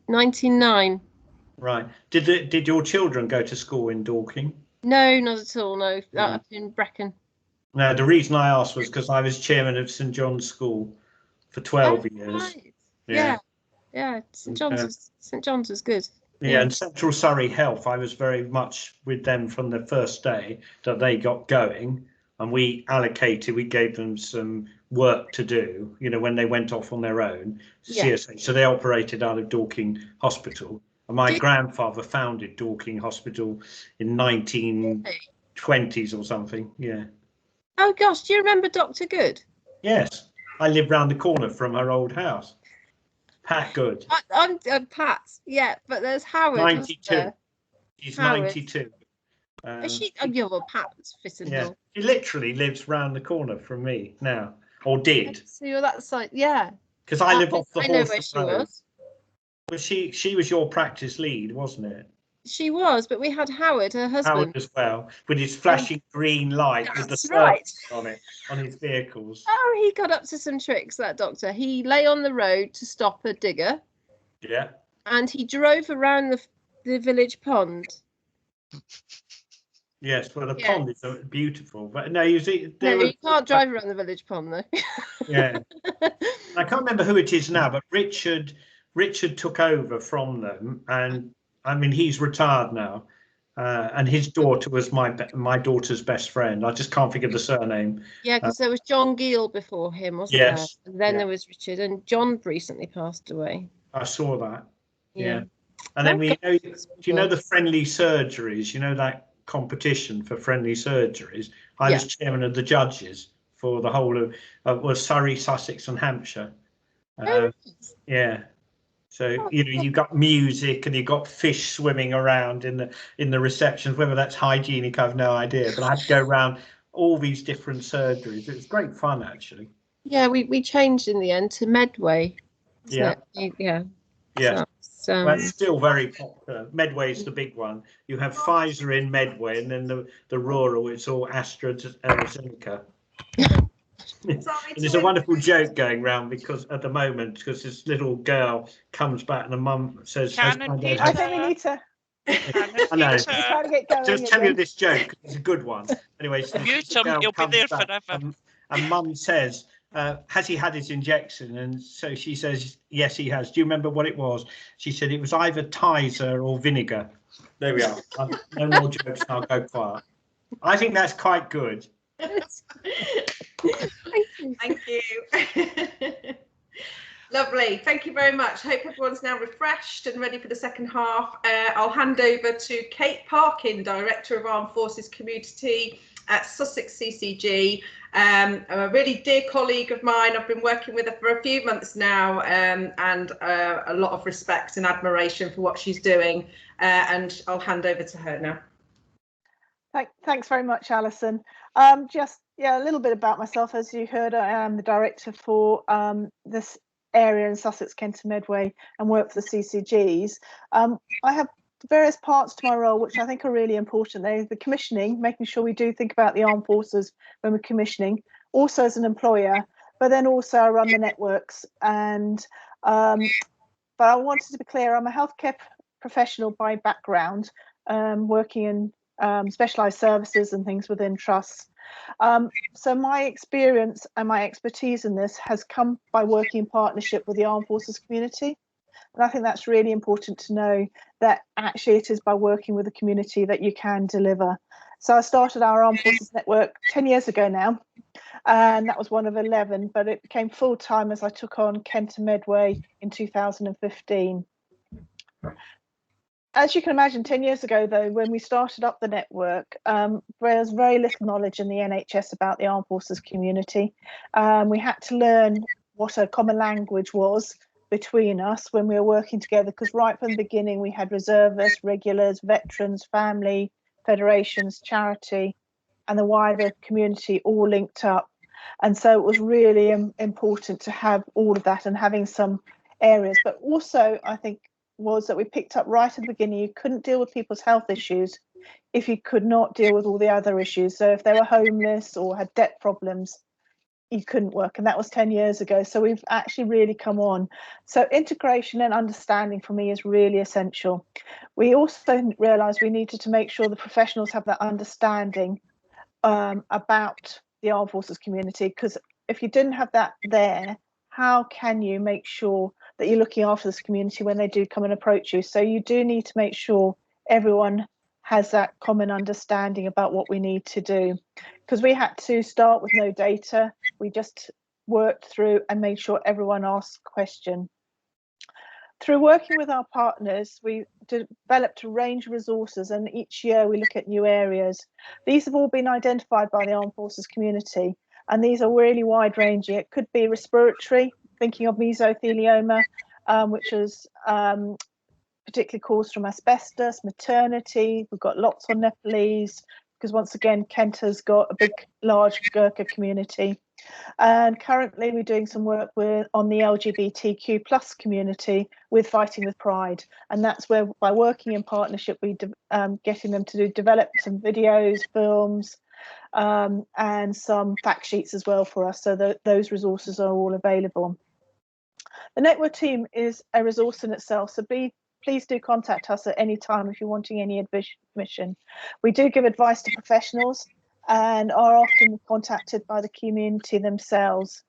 99. Right. Did your children go to school in Dorking? No, not at all. No, up in Brecon. No, the reason I asked was because I was chairman of St John's School for 12 years. Right. Yeah. St John's was good. Yeah, and Central Surrey Health, I was very much with them from the first day that they got going, and we gave them some work to do, when they went off on their own, CSA. So they operated out of Dorking Hospital. And my grandfather founded Dorking Hospital in 1920s or something. Yeah. Oh gosh, do you remember Dr. Good? Yes, I lived round the corner from her old house. Pat Good. I'm Pat, yeah, but there's Howard. 92. She's Howard. 92. Is she? Oh, yeah, well, Pat's fitting. Yeah, she literally lives round the corner from me now, or did. So you're that side, yeah. Because I live off the I know where she was. Well, she was your practice lead, wasn't it? She was, but we had Howard, her husband. Howard as well, with his flashing green light with the right on it, on his vehicles. Oh, he got up to some tricks, that doctor. He lay on the road to stop a digger. Yeah. And he drove around the village pond. Yes, well, the pond is beautiful, but no, you can't drive around the village pond, though. Yeah. I can't remember who it is now, but Richard took over from them, and I mean, he's retired now, and his daughter was my daughter's best friend. I just can't think of the surname. Yeah, because there was John Gill before him, wasn't Yes, there? And then yeah. there was Richard, and John recently passed away. I saw that. Yeah. And then Okay. do you know the friendly surgeries? You know that competition for friendly surgeries? I was chairman of the judges for the whole of was Surrey, Sussex, and Hampshire. Yeah. So you've got music and you've got fish swimming around in the receptions. Whether that's hygienic, I've no idea. But I had to go around all these different surgeries. It was great fun, actually. Yeah, we changed in the end to Medway. Yeah. Yeah. Yeah. So, that's still very popular. Medway is the big one. You have Pfizer in Medway, and then the rural, it's all AstraZeneca. There's a wonderful joke going around because at the moment, because this little girl comes back and the mum says, I think we need to. I know. Trying to get going Just tell again. you this joke. It's a good one. Anyway, so Mute him, you'll be there forever. And mum says, has he had his injection? And so she says, yes, he has. Do you remember what it was? She said it was either Tizer or vinegar. There we are. No more jokes, and I'll go quiet. I think that's quite good. Thank you. Lovely. Thank you very much. Hope everyone's now refreshed and ready for the second half. I'll hand over to Kate Parkin, Director of Armed Forces Community at Sussex CCG. A really dear colleague of mine. I've been working with her for a few months now, and a lot of respect and admiration for what she's doing. And I'll hand over to her now. Thanks very much, Alison. Just a little bit about myself. As you heard, I am the director for this area in Sussex, Kent and Medway, and work for the CCGs. I have various parts to my role which I think are really important. They're the commissioning, making sure we do think about the armed forces when we're commissioning, also as an employer, but then also I run the networks. And but I wanted to be clear, I'm a healthcare professional by background, working in specialised services and things within trusts. So my experience and my expertise in this has come by working in partnership with the armed forces community. And I think that's really important to know, that actually it is by working with the community that you can deliver. So I started our Armed Forces Network 10 years ago now, and that was one of 11, but it became full time as I took on Kent and Medway in 2015. As you can imagine, 10 years ago, though, when we started up the network, there was very little knowledge in the NHS about the armed forces community. We had to learn what a common language was between us when we were working together, because right from the beginning we had reservists, regulars, veterans, family, federations, charity, and the wider community all linked up. And so it was really important to have all of that and having some areas. But also, I think, was that we picked up right at the beginning, you couldn't deal with people's health issues if you could not deal with all the other issues. So if they were homeless or had debt problems, you couldn't work, and that was 10 years ago. So we've actually really come on. So integration and understanding for me is really essential. We also realised we needed to make sure the professionals have that understanding about the armed forces community, because if you didn't have that there, how can you make sure that you're looking after this community when they do come and approach you? So you do need to make sure everyone has that common understanding about what we need to do, because we had to start with no data. We just worked through and made sure everyone asked a question. Through working with our partners, we developed a range of resources, and each year we look at new areas. These have all been identified by the Armed Forces community, and these are really wide ranging. It could be respiratory, thinking of mesothelioma, which is particularly caused from asbestos, maternity. We've got lots on Nepalese, because once again, Kent has got a big, large Gurkha community. And currently we're doing some work on the LGBTQ plus community with Fighting with Pride. And that's where, by working in partnership, we getting them to develop some videos, films, and some fact sheets as well for us, so that those resources are all available. The network team is a resource in itself, so please do contact us at any time if you're wanting any admission. We do give advice to professionals and are often contacted by the community themselves.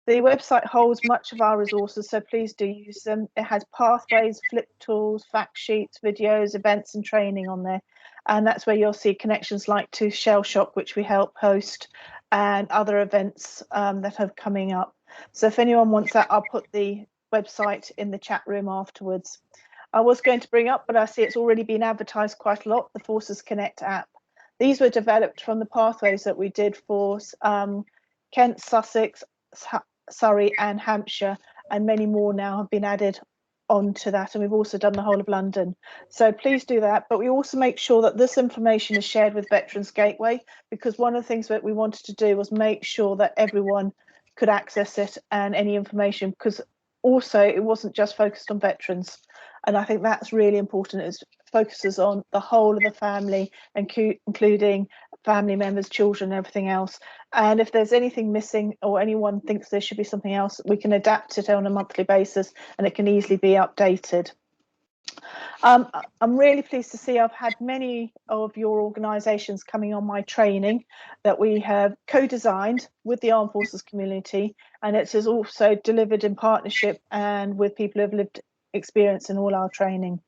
The website holds much of our resources, so please do use them. It has pathways, flip tools, fact sheets, videos, events and training on there. And that's where you'll see connections like to Shell Shock, which we help host, and other events that are coming up. So if anyone wants that, I'll put the website in the chat room afterwards. I was going to bring up, but I see it's already been advertised quite a lot, the Forces Connect app. These were developed from the pathways that we did for Kent, Sussex, Surrey and Hampshire, and many more now have been added onto that, and we've also done the whole of London. So please do that, but we also make sure that this information is shared with Veterans Gateway, because one of the things that we wanted to do was make sure that everyone could access it and any information, because also it wasn't just focused on veterans, and I think that's really important. It focuses on the whole of the family, including family members, children, everything else. And if there's anything missing or anyone thinks there should be something else, we can adapt it on a monthly basis and it can easily be updated. I'm really pleased to see I've had many of your organisations coming on my training that we have co-designed with the Armed Forces community, and it is also delivered in partnership and with people who have lived experience in all our training.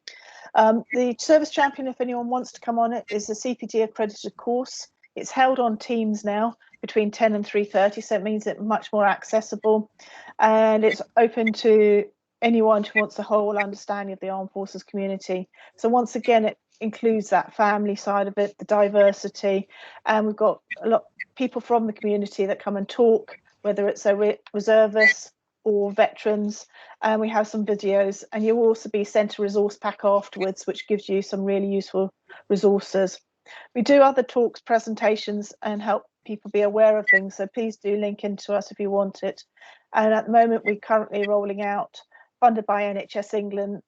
The Service Champion, if anyone wants to come on it, is a CPD accredited course. It's held on Teams now between 10 and 3:30, so it means it's much more accessible, and it's open to anyone who wants a whole understanding of the Armed Forces community. So once again, it includes that family side of it, the diversity, and we've got a lot of people from the community that come and talk, whether it's a reservists or veterans, and we have some videos, and you'll also be sent a resource pack afterwards, which gives you some really useful resources. We do other talks, presentations, and help people be aware of things, so please do link into us if you want it. And at the moment, we're currently rolling out, funded by NHS England,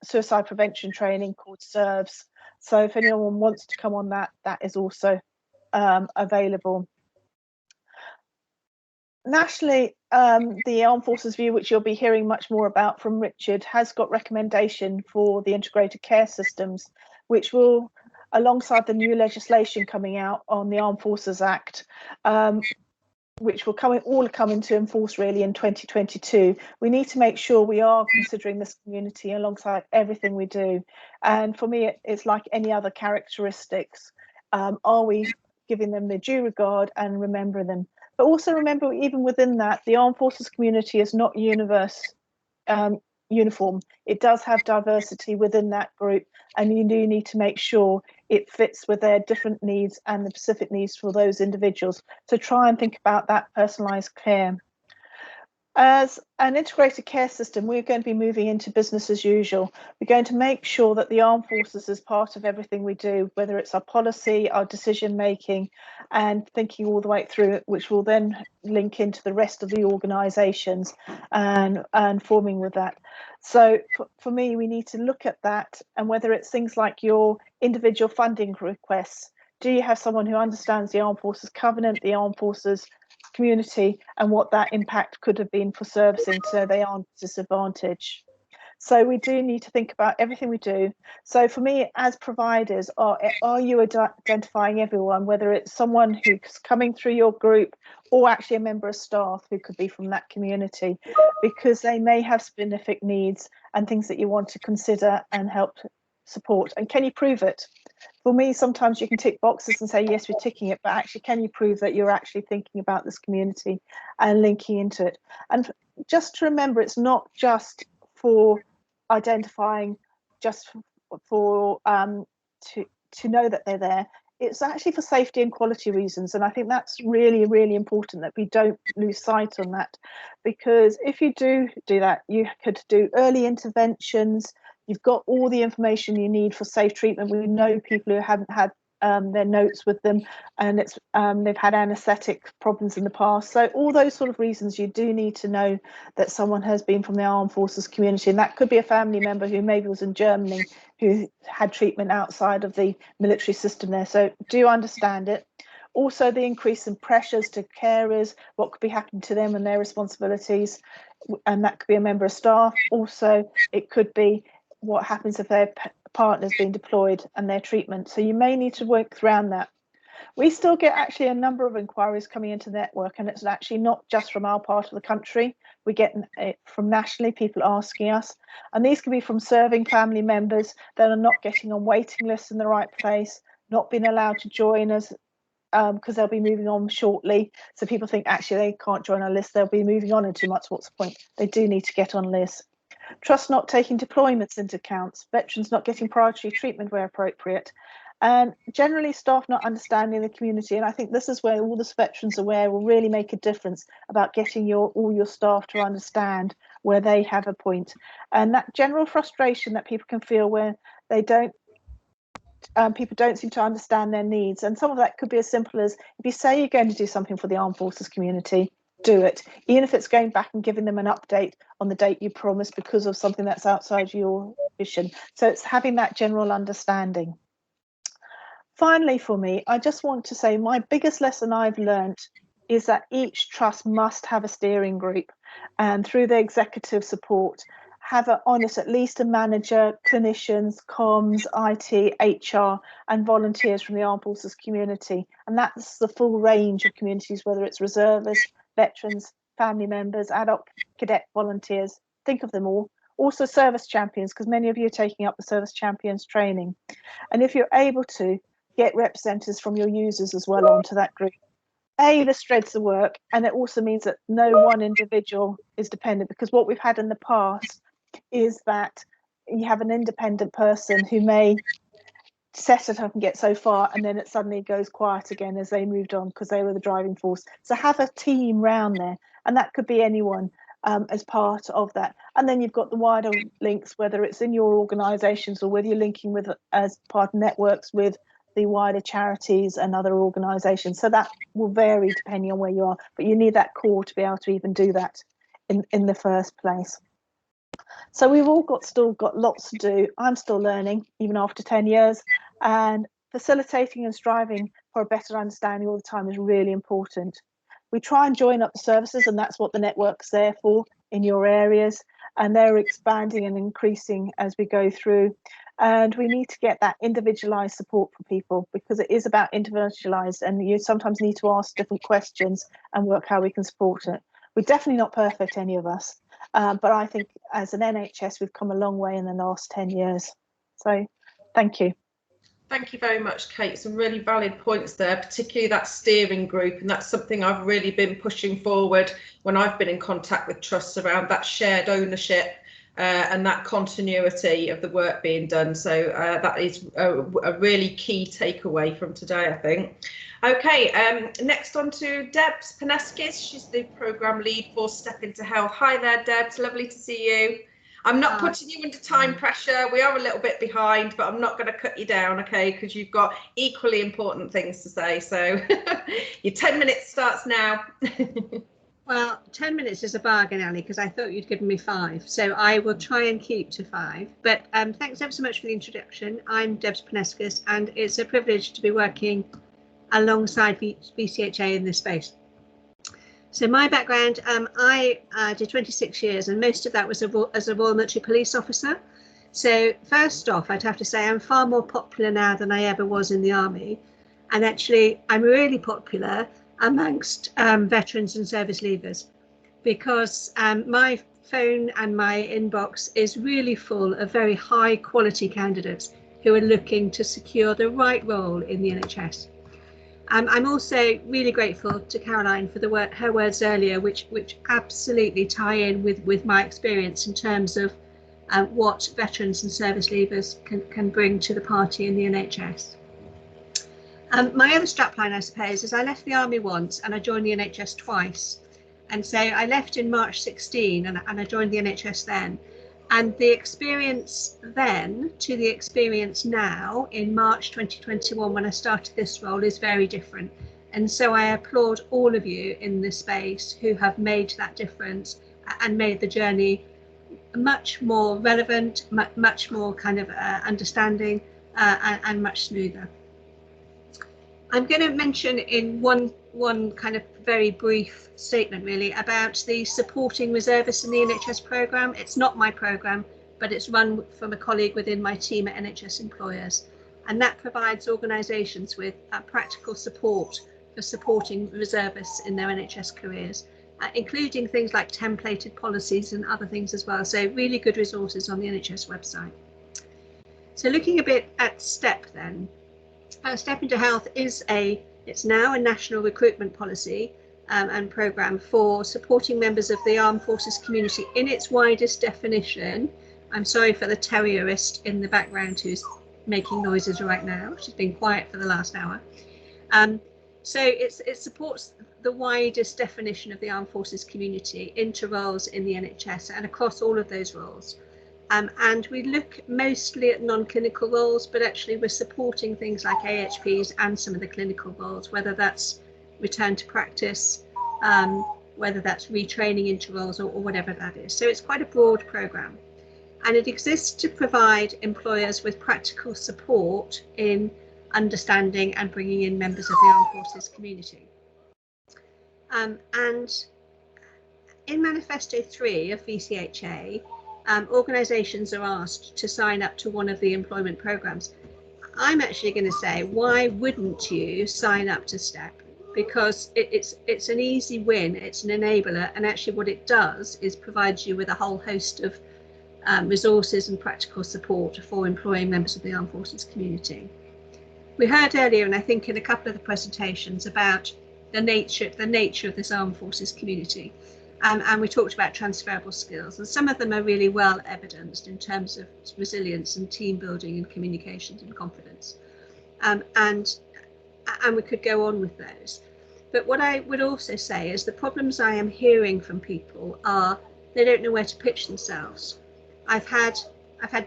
suicide prevention training called SERVS. So if anyone wants to come on that, that is also available. Nationally, the Armed Forces View, which you'll be hearing much more about from Richard, has got recommendation for the integrated care systems, which will, alongside the new legislation coming out on the Armed Forces Act, which will all come into enforce really in 2022. We need to make sure we are considering this community alongside everything we do. And for me, it's like any other characteristics. Are we giving them the due regard and remembering them? But also remember, even within that, the Armed Forces community is not uniform. It does have diversity within that group, and you do need to make sure it fits with their different needs and the specific needs for those individuals. So try and think about that personalised care. As an integrated care system, we're going to be moving into business as usual. We're going to make sure that the Armed Forces is part of everything we do, whether it's our policy, our decision making, and thinking all the way through it, which will then link into the rest of the organisations and forming with that. So for me, we need to look at that, and whether it's things like your individual funding requests. Do you have someone who understands the Armed Forces Covenant, the Armed Forces community, and what that impact could have been for servicing so they aren't disadvantaged? So we do need to think about everything we do. So for me, as providers, are you identifying everyone, whether it's someone who's coming through your group or actually a member of staff who could be from that community, because they may have specific needs and things that you want to consider and help support. And can you prove it? For me, sometimes you can tick boxes and say, yes, we're ticking it, but actually, can you prove that you're actually thinking about this community and linking into it? And just to remember, it's not just for identifying, just for to know that they're there. It's actually for safety and quality reasons. And I think that's really, really important that we don't lose sight on that, because if you do that, you could do early interventions. You've got all the information you need for safe treatment. We know people who haven't had their notes with them, and it's they've had anaesthetic problems in the past. So all those sort of reasons, you do need to know that someone has been from the Armed Forces community, and that could be a family member who maybe was in Germany who had treatment outside of the military system there. So do understand it. Also, the increase in pressures to carers, what could be happening to them and their responsibilities, and that could be a member of staff. Also, it could be what happens if their partner's been deployed and their treatment. So you may need to work around that. We still get actually a number of inquiries coming into the network, and it's actually not just from our part of the country. We get it from nationally, people asking us, and these can be from serving family members that are not getting on waiting lists in the right place, not being allowed to join us because they'll be moving on shortly. So people think actually they can't join our list, they'll be moving on in 2 months. What's the point? They do need to get on lists. Trust not taking deployments into account, veterans not getting priority treatment where appropriate, and generally staff not understanding the community. And I think this is where all this veterans aware will really make a difference about getting all your staff to understand where they have a point. And that general frustration that people can feel where they don't, people don't seem to understand their needs. And some of that could be as simple as, if you say you're going to do something for the armed forces community, do it, even if it's going back and giving them an update on the date you promised because of something that's outside your vision. So it's having that general understanding. Finally, for me, I just want to say my biggest lesson I've learned is that each trust must have a steering group, and through the executive support, have an honest, at least a manager, clinicians, comms, IT, HR, and volunteers from the armed forces community. And that's the full range of communities, whether it's reservists, veterans, family members, adult cadet volunteers, think of them all. Also service champions, because many of you are taking up the service champions training. And if you're able to, get representatives from your users as well onto that group. This spreads the work, and it also means that no one individual is dependent, because what we've had in the past is that you have an independent person who may set it up and get so far, and then it suddenly goes quiet again as they moved on because they were the driving force. So have a team round there, and that could be anyone as part of that. And then you've got the wider links, whether it's in your organisations or whether you're linking with as part of networks with the wider charities and other organisations. So that will vary depending on where you are, but you need that core to be able to even do that in the first place. So we've all still got lots to do. I'm still learning, even after 10 years, and facilitating and striving for a better understanding all the time is really important. We try and join up the services, and that's what the network's there for in your areas, and they're expanding and increasing as we go through. And we need to get that individualized support for people, because it is about individualized, and you sometimes need to ask different questions and work how we can support it. We're definitely not perfect, any of us, but I think as an NHS we've come a long way in the last 10 years. So thank you. Thank you very much, Kate. Some really valid points there, particularly that steering group, and that's something I've really been pushing forward when I've been in contact with trusts around that shared ownership and that continuity of the work being done. So that is a really key takeaway from today, I think. Okay, next on to Debs Paneskis. She's the programme lead for Step Into Health. Hi there, Debs. Lovely to see you. I'm not putting you under time pressure. We are a little bit behind, but I'm not going to cut you down, okay, because you've got equally important things to say. So your 10 minutes starts now. Well, 10 minutes is a bargain, Ali, because I thought you'd given me 5. So I will try and keep to 5. But thanks ever so much for the introduction. I'm Debs Paneskis, and it's a privilege to be working alongside VCHA in this space. So my background, I did 26 years, and most of that was as a Royal Military Police officer. So first off, I'd have to say I'm far more popular now than I ever was in the Army. And actually, I'm really popular amongst veterans and service leavers, because my phone and my inbox is really full of very high quality candidates who are looking to secure the right role in the NHS. I'm also really grateful to Caroline for her words earlier, which absolutely tie in with my experience in terms of what veterans and service leavers can bring to the party in the NHS. My other strapline, I suppose, is I left the Army once and I joined the NHS twice. And so I left in March 16 and I joined the NHS then. And the experience then to the experience now in March 2021, when I started this role, is very different. And so I applaud all of you in this space who have made that difference and made the journey much more relevant, much more kind of understanding and much smoother. I'm going to mention in one kind of very brief statement really about the supporting reservists in the NHS programme. It's not my programme, but it's run from a colleague within my team at NHS Employers. and that provides organisations with practical support for supporting reservists in their NHS careers, including things like templated policies and other things as well. So really good resources on the NHS website. So looking a bit at STEP then, Step into Health is it's now a national recruitment policy and programme for supporting members of the armed forces community in its widest definition. I'm sorry for the terrierist in the background who's making noises right now. She's been quiet for the last hour. So it supports the widest definition of the armed forces community into roles in the NHS and across all of those roles. And we look mostly at non-clinical roles, but actually we're supporting things like AHPs and some of the clinical roles, whether that's return to practice, whether that's retraining into roles or whatever that is. So it's quite a broad programme, and it exists to provide employers with practical support in understanding and bringing in members of the armed forces community. And in Manifesto 3 of VCHA, organisations are asked to sign up to one of the employment programmes. I'm actually going to say, why wouldn't you sign up to STEP? Because it's an easy win, it's an enabler, and actually what it does is provides you with a whole host of resources and practical support for employing members of the armed forces community. We heard earlier, and I think in a couple of the presentations, about the nature of this armed forces community. And we talked about transferable skills, and some of them are really well evidenced in terms of resilience and team building and communications and confidence. And we could go on with those. But what I would also say is the problems I am hearing from people are they don't know where to pitch themselves. I've had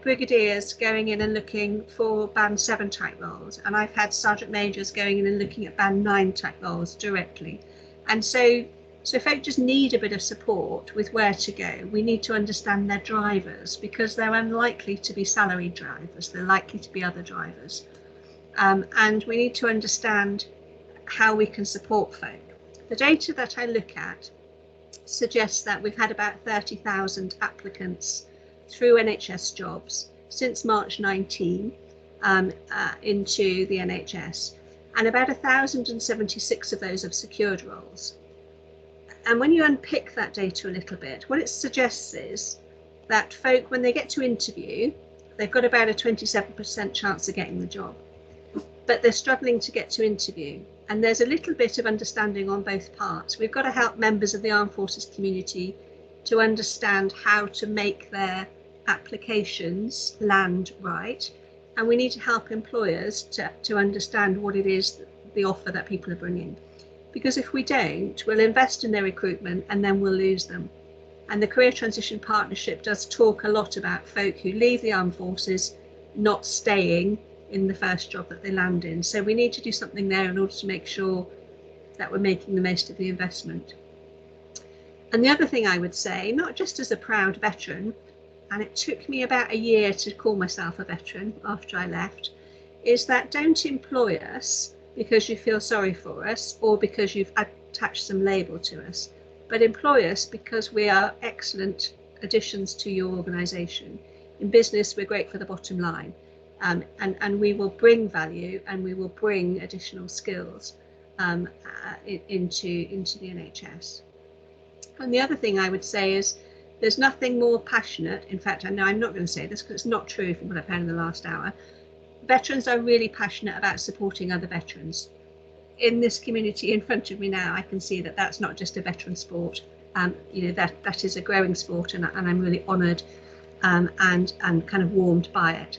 brigadiers going in and looking for band 7 type roles, and I've had sergeant majors going in and looking at band 9 type roles directly. And so folk just need a bit of support with where to go. We need to understand their drivers, because they're unlikely to be salaried drivers. They're likely to be other drivers. And we need to understand how we can support folk. The data that I look at suggests that we've had about 30,000 applicants through NHS jobs since March 19 into the NHS, and about 1,076 of those have secured roles. And when you unpick that data a little bit, what it suggests is that folk, when they get to interview, they've got about a 27% chance of getting the job, but they're struggling to get to interview. And there's a little bit of understanding on both parts. We've got to help members of the armed forces community to understand how to make their applications land right. And we need to help employers to understand what it is, the offer that people are bringing. Because if we don't, we'll invest in their recruitment and then we'll lose them. And the Career Transition Partnership does talk a lot about folk who leave the armed forces not staying in the first job that they land in. So we need to do something there in order to make sure that we're making the most of the investment. And the other thing I would say, not just as a proud veteran, and it took me about a year to call myself a veteran after I left, is that don't employ us because you feel sorry for us or because you've attached some label to us, but employ us because we are excellent additions to your organisation. In business, we're great for the bottom line, and we will bring value and we will bring additional skills into the NHS. And the other thing I would say is there's nothing more passionate. In fact, I know I'm not going to say this because it's not true from what I've heard in the last hour. Veterans are really passionate about supporting other veterans. In this community in front of me now, I can see that that's not just a veteran sport. That is a growing sport, and I'm really honoured and kind of warmed by it.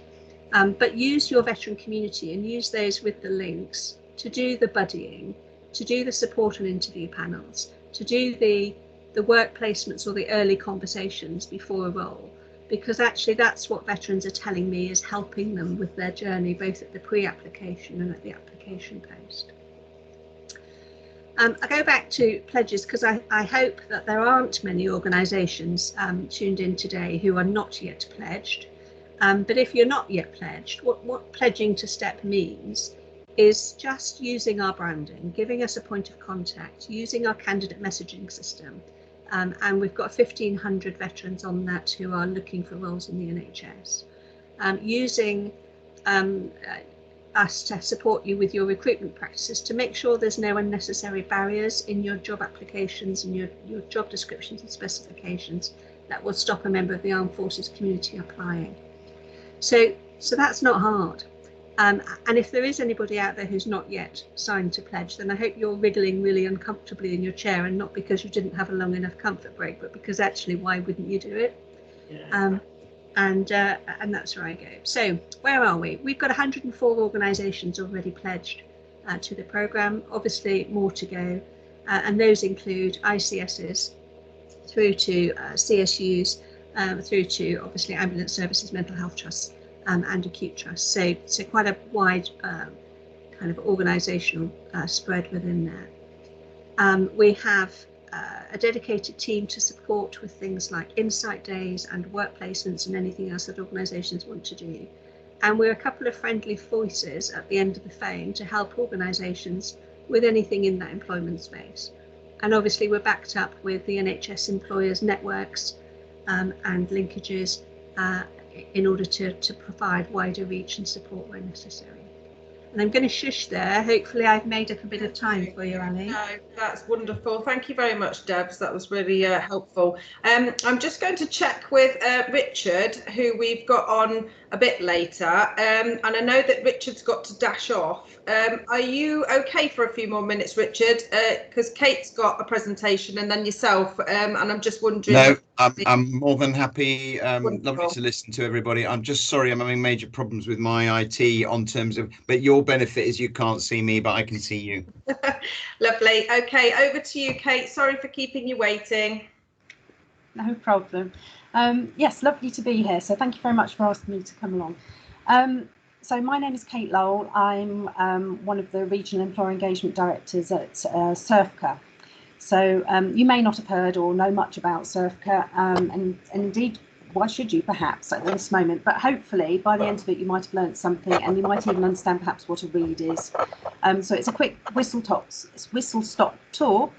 But use your veteran community and use those with the links to do the buddying, to do the support and interview panels, to do the work placements or the early conversations before a role, because actually that's what veterans are telling me is helping them with their journey, both at the pre-application and at the application post. I go back to pledges because I hope that there aren't many organisations tuned in today who are not yet pledged. But if you're not yet pledged, what pledging to STEP means is just using our branding, giving us a point of contact, using our candidate messaging system. And we've got 1,500 veterans on that who are looking for roles in the NHS. Using us to support you with your recruitment practices to make sure there's no unnecessary barriers in your job applications and your job descriptions and specifications that will stop a member of the armed forces community applying. So that's not hard. And if there is anybody out there who's not yet signed to pledge, then I hope you're wriggling really uncomfortably in your chair, and not because you didn't have a long enough comfort break, but because actually, why wouldn't you do it? Yeah. And that's where I go. So where are we? We've got 104 organisations already pledged to the programme, obviously more to go, and those include ICSs through to CSUs, through to obviously ambulance services, mental health trusts, and acute trusts. So quite a wide kind of organisational spread within there. We have a dedicated team to support with things like insight days and work placements and anything else that organisations want to do. And we're a couple of friendly voices at the end of the phone to help organisations with anything in that employment space. And obviously we're backed up with the NHS employers networks and linkages in order to provide wider reach and support where necessary. And I'm going to shush there. Hopefully I've made up a bit of time for you, Ali. No, that's wonderful. Thank you very much, Debs. That was really helpful. I'm just going to check with Richard, who we've got on a bit later. And I know that Richard's got to dash off. Are you okay for a few more minutes, Richard? Because Kate's got a presentation and then yourself. And I'm just wondering. No, I'm more than happy. Lovely to listen to everybody. I'm just sorry, I'm having major problems with my IT on terms of, but your benefit is you can't see me, but I can see you. Lovely. Okay, over to you, Kate. Sorry for keeping you waiting. No problem. Yes, lovely to be here. So thank you very much for asking me to come along. So my name is Kate Lowell. I'm one of the Regional Employer Engagement Directors at SYMPOSIUM. So you may not have heard or know much about SYMPOSIUM, and indeed, why should you perhaps at this moment, but hopefully by the end of it you might have learnt something, and you might even understand perhaps what a read is. So it's a quick whistle-stop tour,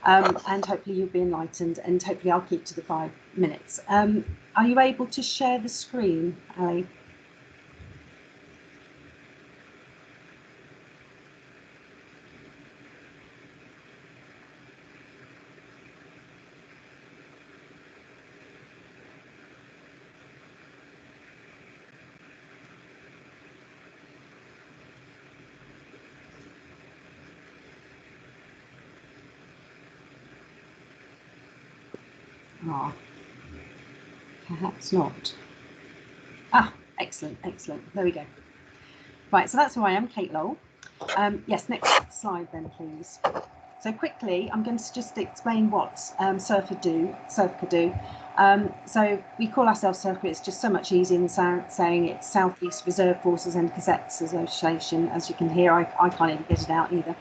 and hopefully you'll be enlightened, and hopefully I'll keep to the 5 minutes. Are you able to share the screen, Ali? Ah, perhaps not. Ah, excellent, excellent. There we go. Right, so that's who I am, Kate Lowell. Yes, next slide then, please. So quickly, I'm going to just explain what SYMPOSIUM do. So we call ourselves SYMPOSIUM. It's just so much easier than saying it's South East Reserve Forces and Cadets Association. As you can hear, I can't even get it out either.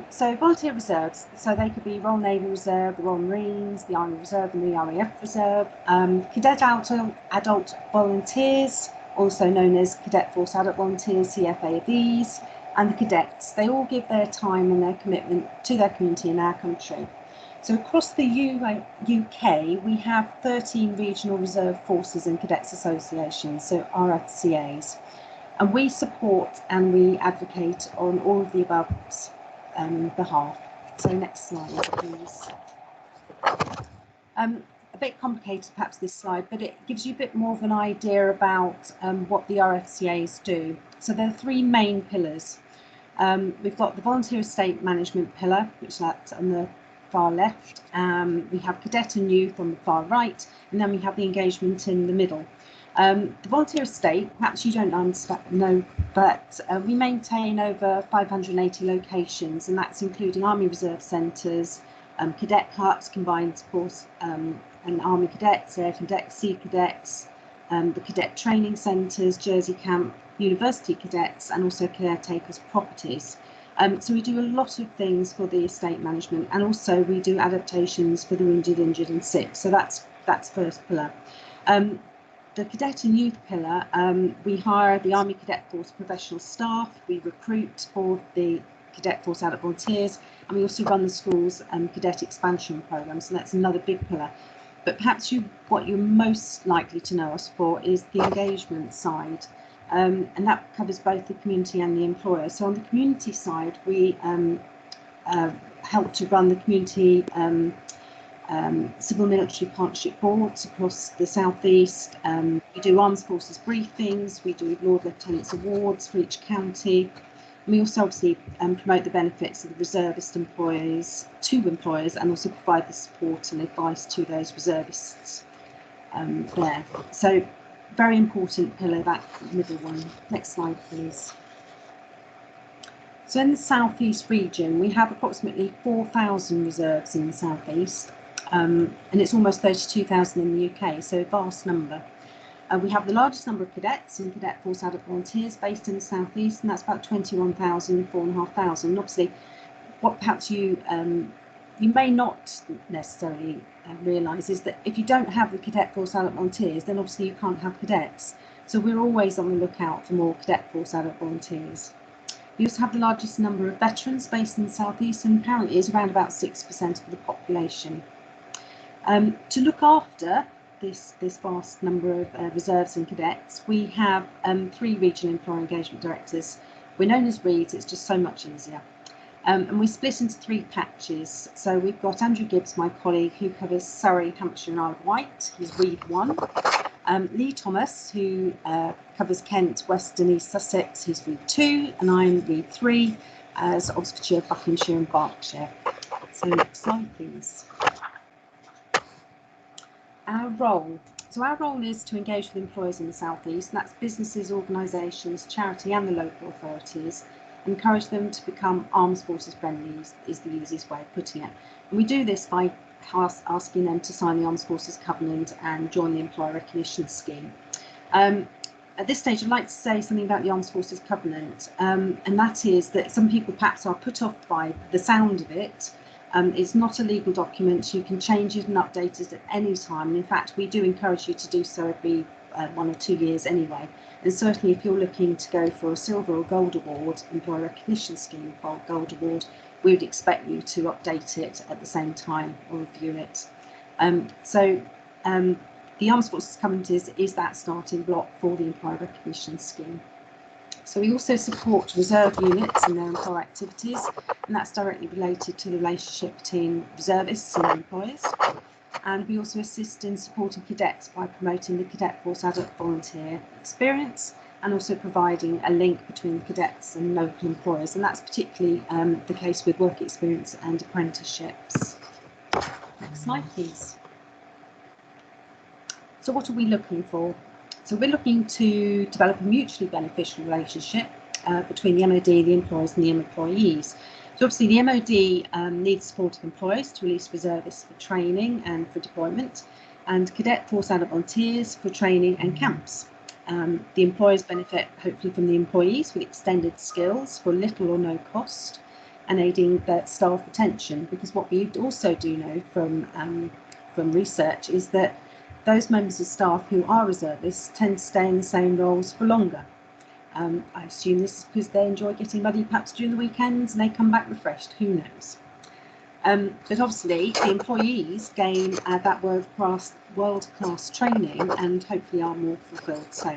So volunteer reserves, so they could be Royal Navy Reserve, the Royal Marines, the Army Reserve and the RAF Reserve, Cadet Adult Volunteers, also known as Cadet Force Adult Volunteers, CFAVs, and the cadets. They all give their time and their commitment to their community in our country. So across the UK, we have 13 regional reserve forces and cadets associations, so RFCAs, and we support and we advocate on all of the above's behalf. So next slide, please. A bit complicated perhaps this slide, but it gives you a bit more of an idea about what the RFCAs do. So there are three main pillars. We've got the volunteer estate management pillar, which that's on the far left. We have cadet and youth on the far right, and then we have the engagement in the middle. The volunteer estate, perhaps you don't know, but we maintain over 580 locations, and that's including Army Reserve centres, cadet huts, combined course, and Army cadets, air cadets, sea cadets, the cadet training centres, Jersey camp, university cadets, and also caretakers' properties. So we do a lot of things for the estate management, and also we do adaptations for the wounded, injured and sick. So that's first pillar. The cadet and youth pillar, we hire the Army Cadet Force professional staff, we recruit for the Cadet Force Adult Volunteers, and we also run the school's cadet expansion programme, so that's another big pillar. But perhaps what you're most likely to know us for is the engagement side. and that covers both the community and the employer. So on the community side, we help to run the community civil military partnership boards across the southeast. We do armed forces briefings, we do Lord Lieutenants awards for each county. We also obviously promote the benefits of the reservist employees to employers, and also provide the support and advice to those reservists there. So very important pillar, that middle one. Next slide, please. So in the southeast region, we have approximately 4,000 reserves in the southeast, and it's almost 32,000 in the UK, so a vast number. We have the largest number of cadets and Cadet Force adult volunteers based in the southeast, and that's about 21,000, 4,500. And obviously, what perhaps you may not necessarily realise is that if you don't have the Cadet Force adult volunteers, then obviously you can't have cadets. So we're always on the lookout for more Cadet Force adult volunteers. We also have the largest number of veterans based in the southeast, and apparently is around about 6% of the population. To look after this vast number of reserves and cadets, we have 3 regional employer engagement directors. We're known as Reeds, it's just so much easier. And we split into 3 patches. So we've got Andrew Gibbs, my colleague, who covers Surrey, Hampshire and Isle of Wight. He's Reed 1. Lee Thomas, who covers Kent, West and East Sussex. He's Reed 2, and I'm Reed 3 as Oxfordshire, Buckinghamshire and Berkshire. So next slide, please. Our role. So our role is to engage with employers in the southeast, and that's businesses, organisations, charity and the local authorities. Encourage them to become Armed Forces friendly is the easiest way of putting it. And we do this by asking them to sign the Armed Forces Covenant and join the Employer Recognition Scheme. At this stage, I'd like to say something about the Armed Forces Covenant, and that is that some people perhaps are put off by the sound of it. It's not a legal document. You can change it and update it at any time. And in fact, we do encourage you to do so every 1 or 2 years anyway. And certainly if you're looking to go for a silver or gold award, Employer Recognition Scheme or gold award, we would expect you to update it at the same time or review it. The Armed Forces Covenant is that starting block for the Employer Recognition Scheme. So we also support reserve units in their employer activities, and that's directly related to the relationship between reservists and their employers. And we also assist in supporting cadets by promoting the Cadet Force adult volunteer experience, and also providing a link between the cadets and local employers, and that's particularly the case with work experience and apprenticeships. Next slide, please. So what are we looking for? So we're looking to develop a mutually beneficial relationship between the MOD, the employers and the employees. So obviously the MOD needs support of employers to release reservists for training and for deployment, and Cadet Force adult volunteers for training and camps. The employers benefit hopefully from the employees with extended skills for little or no cost, and aiding their staff retention, because what we also do know from research is that those members of staff who are reservists tend to stay in the same roles for longer. I assume this is because they enjoy getting muddy perhaps during the weekends and they come back refreshed, who knows. But obviously the employees gain that world-class training and hopefully are more fulfilled. So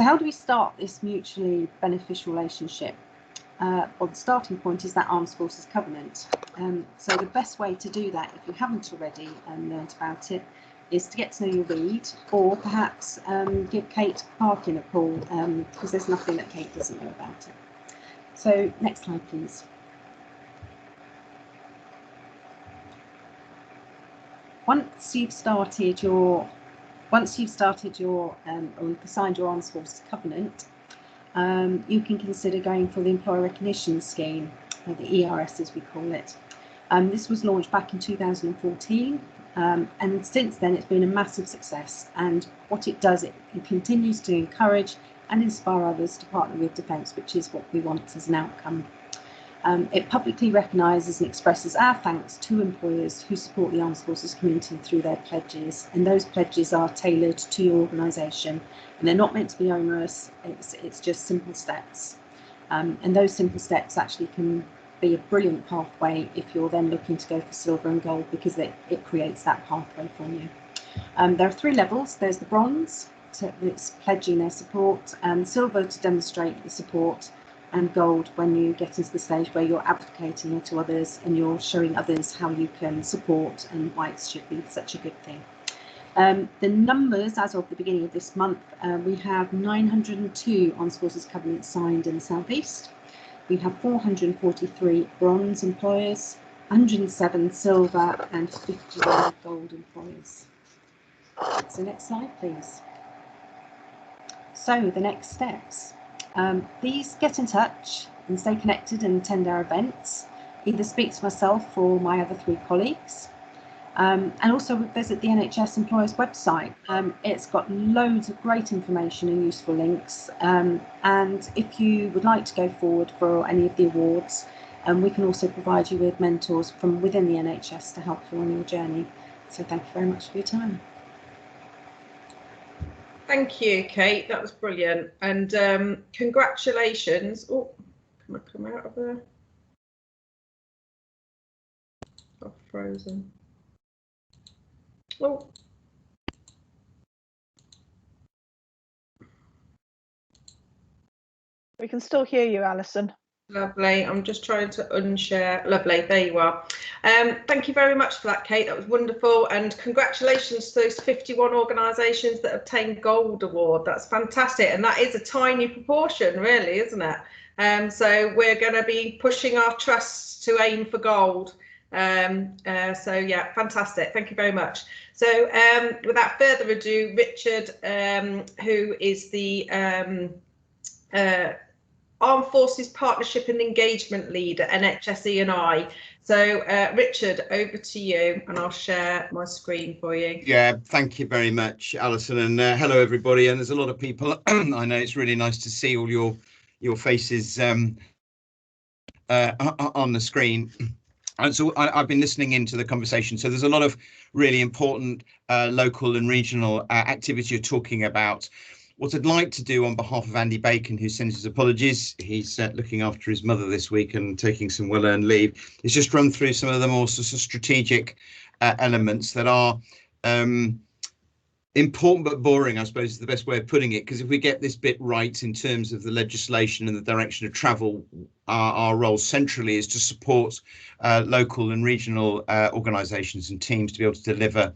how do we start this mutually beneficial relationship? Well, the starting point is that Armed Forces Covenant. So the best way to do that, if you haven't already learnt about it, is to get to know your Reed, or perhaps give Kate Parkin a call, because there's nothing that Kate doesn't know about it. So next slide, please. Once you've started your or you've signed your Armed Forces Covenant, you can consider going for the Employer Recognition Scheme, or the ERS as we call it. This was launched back in 2014. And since then it's been a massive success, and what it does, it continues to encourage and inspire others to partner with Defence, which is what we want as an outcome. It publicly recognises and expresses our thanks to employers who support the Armed Forces community through their pledges, and those pledges are tailored to your organisation, and they're not meant to be onerous. It's just simple steps, and those simple steps actually can be a brilliant pathway if you're then looking to go for silver and gold, because it creates that pathway for you. There are 3 levels. There's the bronze, it's pledging their support, silver to demonstrate the support, and gold when you get into the stage where you're advocating it to others and you're showing others how you can support and why it should be such a good thing. The numbers as of the beginning of this month, we have 902 Armed Forces covenants signed in the South East. We have 443 bronze employers, 107 silver and 51 gold employers. So next slide, please. So the next steps. Please get in touch and stay connected and attend our events. Either speak to myself or my other 3 colleagues. And also visit the NHS Employers website. It's got loads of great information and useful links. And if you would like to go forward for any of the awards, we can also provide you with mentors from within the NHS to help you on your journey. So thank you very much for your time. Thank you, Kate. That was brilliant. And congratulations. Oh, can I come out of there? I've frozen. Oh. We can still hear you, Alison. Lovely. I'm just trying to unshare. Lovely. There you are. Thank you very much for that, Kate. That was wonderful. And congratulations to those 51 organisations that obtained Gold Award. That's fantastic. And that is a tiny proportion, really, isn't it? So we're going to be pushing our trusts to aim for gold. So yeah, fantastic. Thank you very much. So without further ado, Richard, who is the Armed Forces Partnership and Engagement Leader, NHS E&I. So Richard, over to you, and I'll share my screen for you. Yeah, thank you very much, Alison, and hello everybody. And there's a lot of people. I know it's really nice to see all your faces on the screen. And so I've been listening into the conversation. So there's a lot of really important local and regional activity you're talking about. What I'd like to do on behalf of Andy Bacon, who sends his apologies, he's looking after his mother this week and taking some well-earned leave, is just run through some of the more sort of strategic elements that are important but boring, I suppose is the best way of putting it, because if we get this bit right in terms of the legislation and the direction of travel, our role centrally is to support local and regional organisations and teams to be able to deliver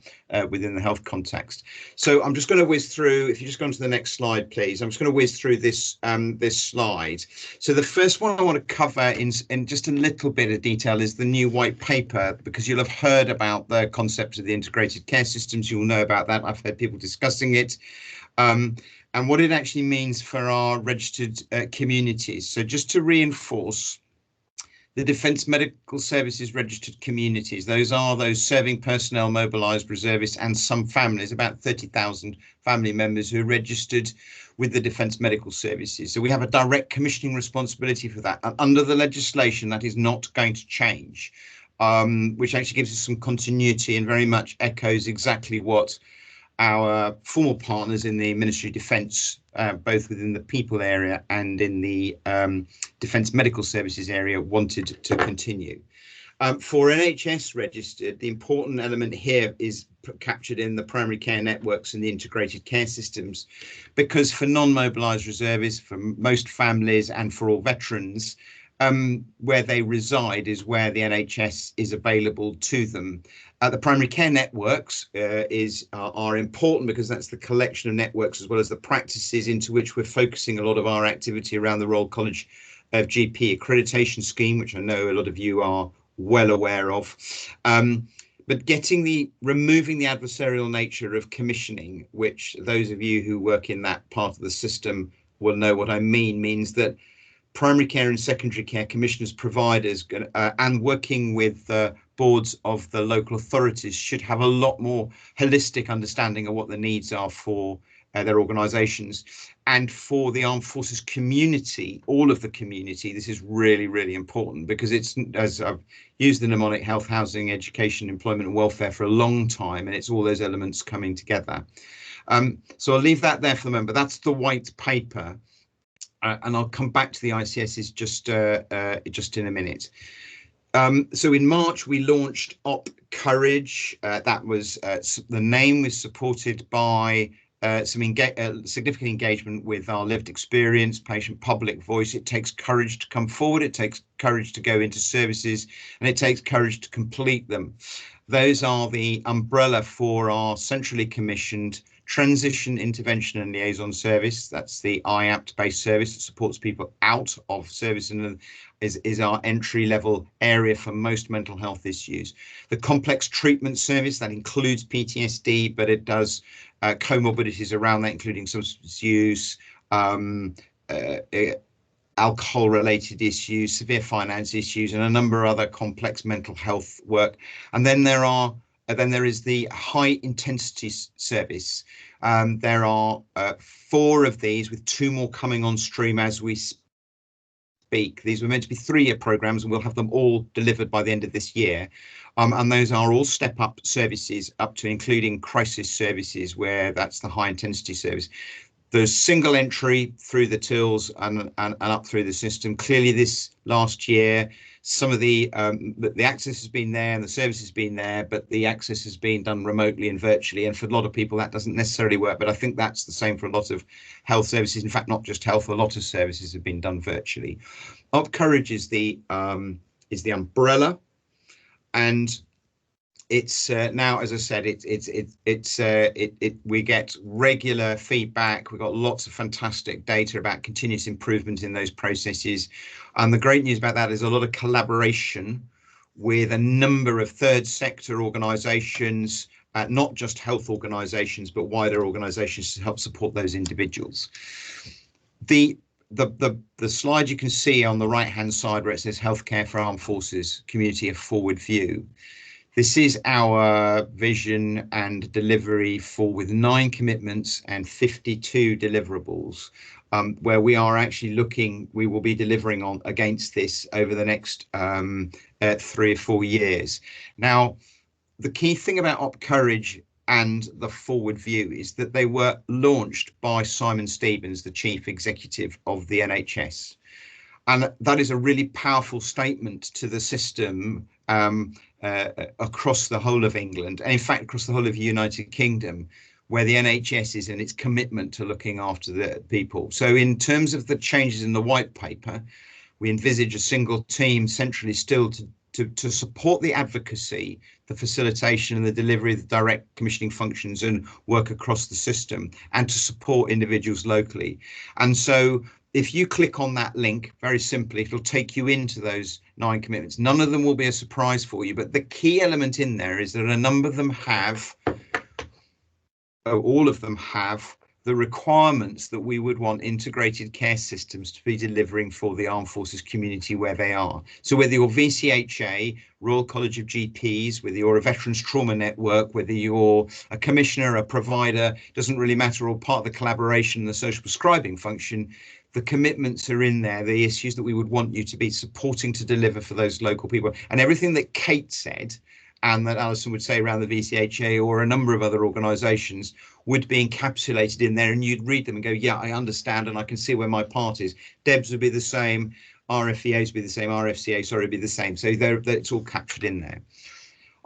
within the health context. So I'm just going to whiz through, if you just go on to the next slide, please. I'm just going to whiz through this this slide. So the first one I want to cover in just a little bit of detail is the new white paper, because you'll have heard about the concept of the integrated care systems. You'll know about that. I've heard people discussing it. And what it actually means for our registered communities. So just to reinforce, the Defence Medical Services registered communities, those are those serving personnel, mobilised reservists and some families, about 30,000 family members who are registered with the Defence Medical Services. So we have a direct commissioning responsibility for that. And under the legislation, that is not going to change, which actually gives us some continuity and very much echoes exactly what our former partners in the Ministry of Defence, both within the people area and in the Defence Medical Services area, wanted to continue. For NHS registered, the important element here is captured in the primary care networks and the integrated care systems, because for non-mobilised reservists, for most families and for all veterans, where they reside is where the NHS is available to them. The primary care networks are important because that's the collection of networks as well as the practices into which we're focusing a lot of our activity around the Royal College of GP accreditation scheme, which I know a lot of you are well aware of. But removing the adversarial nature of commissioning, which those of you who work in that part of the system will know what I mean, means that primary care and secondary care commissioners, providers, and working with boards of the local authorities should have a lot more holistic understanding of what the needs are for their organisations. And for the Armed Forces community, all of the community, this is really, really important, because it's, as I've used the mnemonic, health, housing, education, employment and welfare for a long time, and it's all those elements coming together. So I'll leave that there for the moment, but that's the white paper. And I'll come back to the ICSs just in a minute. So in March, we launched Op Courage. That was the name was supported by significant engagement with our lived experience, patient public voice. It takes courage to come forward, it takes courage to go into services, and it takes courage to complete them. Those are the umbrella for our centrally commissioned Transition, Intervention and Liaison Service. That's the IAPT-based service that supports people out of service and is our entry-level area for most mental health issues. The Complex Treatment Service, that includes PTSD, but it does comorbidities around that, including substance use, alcohol-related issues, severe finance issues, and a number of other complex mental health work. And then there is the high intensity service. There are 4 of these, with 2 more coming on stream as we speak. These were meant to be 3-year programs, and we'll have them all delivered by the end of this year. And those are all step-up services, up to including crisis services, where that's the high intensity service. There's single entry through the tills and up through the system. Clearly, this last year, some of the access has been there and the service has been there, but the access has been done remotely and virtually. And for a lot of people, that doesn't necessarily work. But I think that's the same for a lot of health services. In fact, not just health, a lot of services have been done virtually. Up Courage is the umbrella, and it's now, as I said, we get regular feedback. We've got lots of fantastic data about continuous improvement in those processes. And the great news about that is a lot of collaboration with a number of third sector organisations, not just health organisations, but wider organisations to help support those individuals. The slide you can see on the right hand side where it says Healthcare for Armed Forces, Community, a Forward View. This is our vision and delivery with 9 commitments and 52 deliverables, where we are actually we will be delivering on against this over the next 3 or 4 years. Now, the key thing about Op Courage and the Forward View is that they were launched by Simon Stevens, the Chief Executive of the NHS. And that is a really powerful statement to the system across the whole of England, and in fact across the whole of the United Kingdom, where the NHS is in its commitment to looking after the people. So in terms of the changes in the white paper, we envisage a single team centrally still to support the advocacy, the facilitation and the delivery of the direct commissioning functions and work across the system, and to support individuals locally. And so if you click on that link, very simply, it'll take you into those 9 commitments. None of them will be a surprise for you, but the key element in there is that a number of them all of them have the requirements that we would want integrated care systems to be delivering for the armed forces community where they are. So whether you're VCHA, Royal College of GPs, whether you're a Veterans Trauma Network, whether you're a commissioner, a provider, doesn't really matter, or part of the collaboration, the social prescribing function, the commitments are in there, the issues that we would want you to be supporting to deliver for those local people. And everything that Kate said, and that Alison would say around the VCHA or a number of other organisations, would be encapsulated in there, and you'd read them and go, yeah, I understand, and I can see where my part is. DEBS would be the same, RFEAs would be the same, RFCA, sorry, would be the same. So it's all captured in there.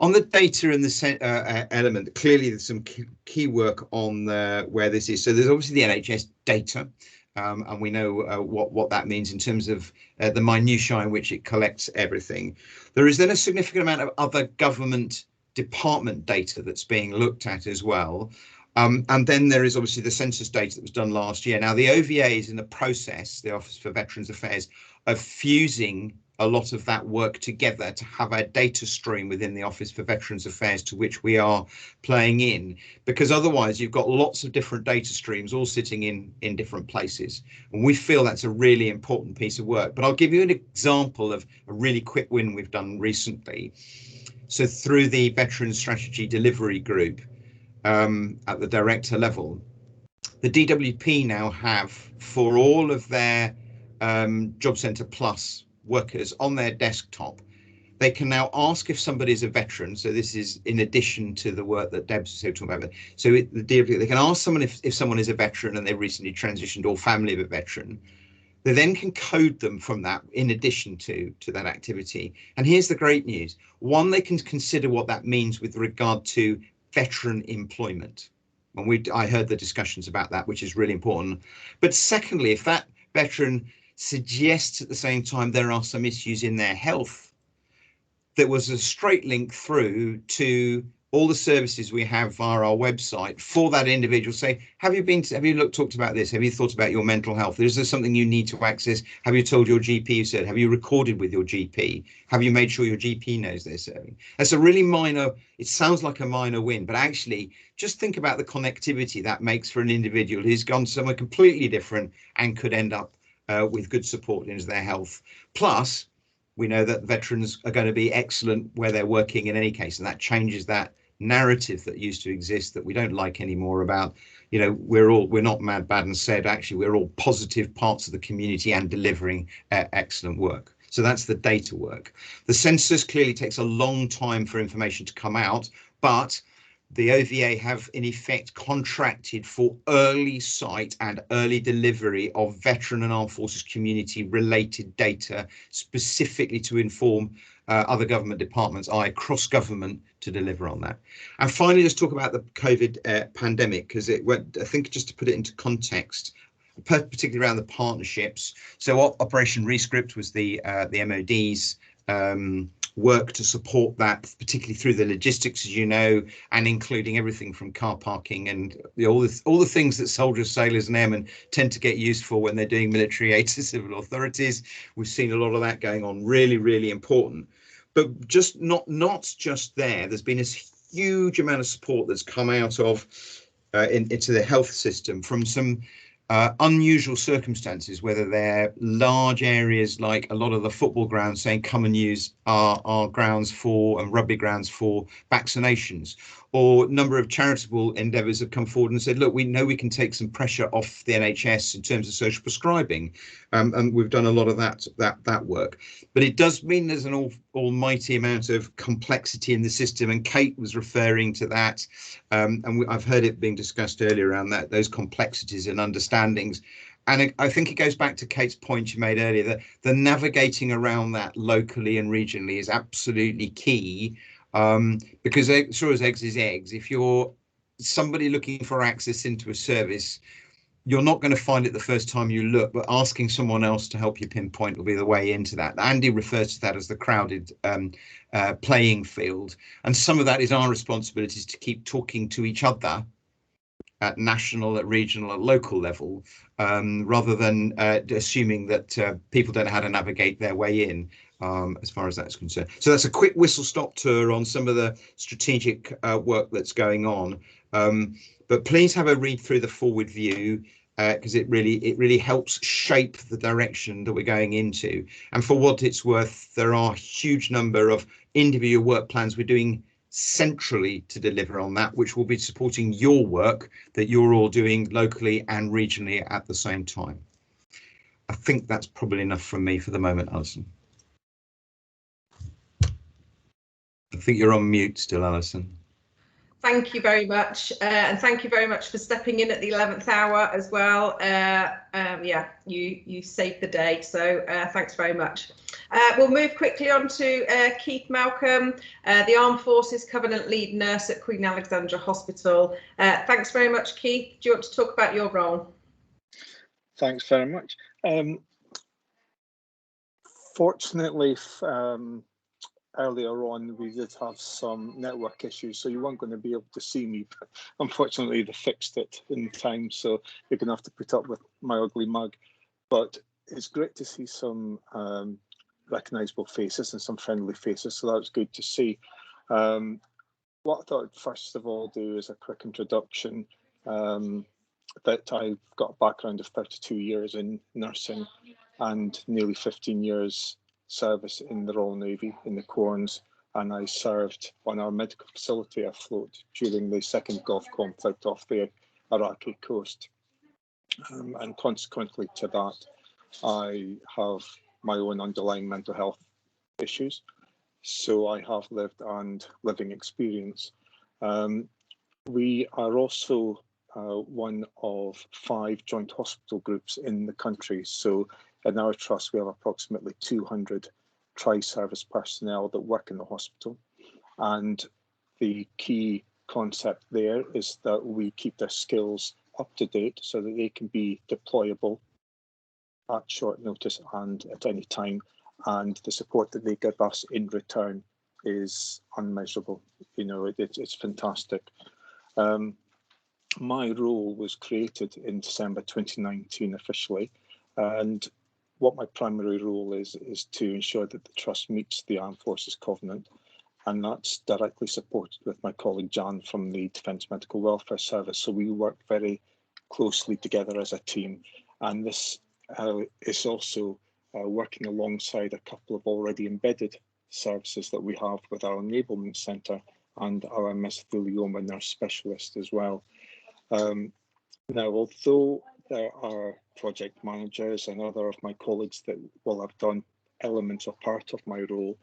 On the data and the element, clearly there's some key work on where this is. So there's obviously the NHS data, and we know what that means in terms of the minutiae in which it collects everything. There is then a significant amount of other government department data that's being looked at as well. And then there is obviously the census data that was done last year. Now, the OVA is in the process, the Office for Veterans Affairs, of fusing a lot of that work together to have a data stream within the Office for Veterans Affairs to which we are playing in, because otherwise you've got lots of different data streams all sitting in different places. And we feel that's a really important piece of work. But I'll give you an example of a really quick win we've done recently. So through the Veterans Strategy Delivery Group at the director level, the DWP now have, for all of their Job Centre Plus workers on their desktop, they can now ask if somebody is a veteran. So this is in addition to the work that Deb's talking about. So the DWP, they can ask someone if someone is a veteran and they recently transitioned or family of a veteran. They then can code them from that in addition to that activity. And here's the great news. 1, they can consider what that means with regard to veteran employment. 2, they can consider what that means with regard to veteran And I heard the discussions about that, which is really important. But secondly, if that veteran suggests at the same time there are some issues in their health, there was a straight link through to all the services we have via our website for that individual. Say, have you talked about this? Have you thought about your mental health? Is there something you need to access? Have you told your GP you said? Have you recorded with your GP? Have you made sure your GP knows they're serving? That's a really minor, it sounds like a minor win, but actually just think about the connectivity that makes for an individual who's gone somewhere completely different and could end up with good support into their health. Plus, we know that veterans are going to be excellent where they're working in any case, and that changes that narrative that used to exist that we don't like anymore about, you know, we're not mad, bad and sad. Actually, we're all positive parts of the community and delivering excellent work. So that's the data work. The census clearly takes a long time for information to come out, but the OVA have in effect contracted for early sight and early delivery of veteran and armed forces community related data, specifically to inform other government departments, cross government, to deliver on that. And finally, let's talk about the COVID pandemic, because I think just to put it into context, particularly around the partnerships. So Operation Rescript was the MOD's work to support that, particularly through the logistics, as you know, and including everything from car parking and all the things that soldiers, sailors and airmen tend to get used for when they're doing military aid to civil authorities. We've seen a lot of that going on, really, really important. But just not just there, there's been this huge amount of support that's come out of into the health system from some unusual circumstances, whether they're large areas like a lot of the football grounds saying come and use our grounds and rugby grounds for vaccinations, or a number of charitable endeavours have come forward and said, look, we know we can take some pressure off the NHS in terms of social prescribing, and we've done a lot of that work. But it does mean there's an almighty amount of complexity in the system, and Kate was referring to that, and I've heard it being discussed earlier around those complexities and understandings. And I think it goes back to Kate's point she made earlier, that the navigating around that locally and regionally is absolutely key, because sure as eggs is eggs. If you're somebody looking for access into a service, you're not going to find it the first time you look, but asking someone else to help you pinpoint will be the way into that. Andy refers to that as the crowded playing field. And some of that is our responsibilities to keep talking to each other at national, at regional, at local level, rather than assuming that people don't know how to navigate their way in, as far as that's concerned. So that's a quick whistle-stop tour on some of the strategic work that's going on. But please have a read through the forward view, because it really helps shape the direction that we're going into. And for what it's worth, there are a huge number of individual work plans we're doing centrally to deliver on that, which will be supporting your work that you're all doing locally and regionally at the same time. I think that's probably enough from me for the moment, Alison. I think you're on mute still, Alison. Thank you very much, and thank you very much for stepping in at the 11th hour as well. Yeah, you saved the day, so thanks very much. We'll move quickly on to Keith Malcolm, the Armed Forces Covenant Lead Nurse at Queen Alexandra Hospital. Thanks very much, Keith. Do you want to talk about your role? Thanks very much. Fortunately, earlier on we did have some network issues, so you weren't going to be able to see me, but unfortunately they fixed it in time, so you're going to have to put up with my ugly mug. But it's great to see some recognisable faces and some friendly faces, so that was good to see. What I thought I'd first of all do is a quick introduction, that I've got a background of 32 years in nursing and nearly 15 years service in the Royal Navy in the Corns, and I served on our medical facility afloat during the second Gulf conflict off the Iraqi coast. And consequently to that, I have my own underlying mental health issues. So I have lived and living experience. We are also one of 5 joint hospital groups in the country. So in our trust, we have approximately 200 tri-service personnel that work in the hospital. And the key concept there is that we keep their skills up to date so that they can be deployable at short notice and at any time, and the support that they give us in return is unmeasurable. You know, it's fantastic. My role was created in December 2019 officially, and what my primary role is to ensure that the Trust meets the Armed Forces Covenant, and that's directly supported with my colleague Jan from the Defence Medical Welfare Service. So we work very closely together as a team, and this is also working alongside a couple of already embedded services that we have with our Enablement Centre and our mesothelioma nurse specialist as well. Now, although there are project managers and other of my colleagues that will have done elements or part of my role,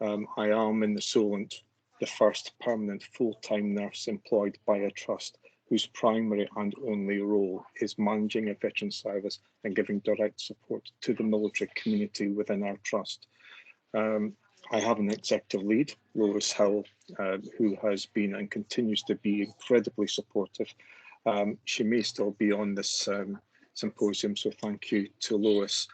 I am in the Solent the first permanent full-time nurse employed by a trust whose primary and only role is managing a veteran service and giving direct support to the military community within our trust. I have an executive lead, Lois Hill, who has been and continues to be incredibly supportive. She may still be on this symposium, so thank you to Lois.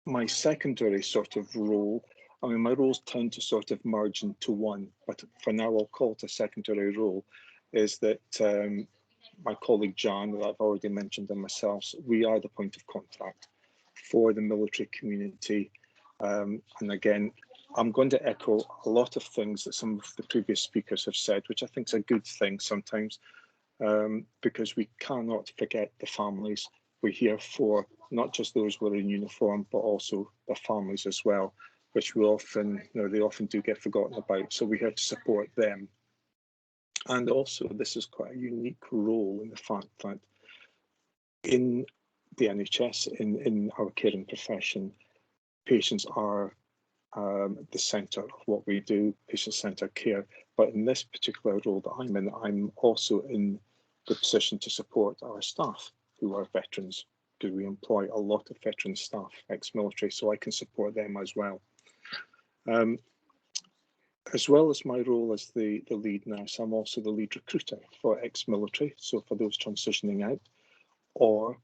My secondary sort of role, I mean, my roles tend to sort of merge into one, but for now I'll call it a secondary role, is that my colleague Jan, that I've already mentioned, and myself, we are the point of contact for the military community. And again, I'm going to echo a lot of things that some of the previous speakers have said, which I think is a good thing sometimes, because we cannot forget the families. We're here for not just those who are in uniform, but also their families as well, which we often, you know, they often do get forgotten about. So we have to support them. And also, this is quite a unique role in the fact that in the NHS, in our caring profession, patients are the centre of what we do, patient-centred care. But in this particular role that I'm in, I'm also in the position to support our staff who are veterans, because we employ a lot of veteran staff, ex-military, so I can support them as well. As well as my role as the lead nurse, I'm also the lead recruiter for ex-military, so for those transitioning out, or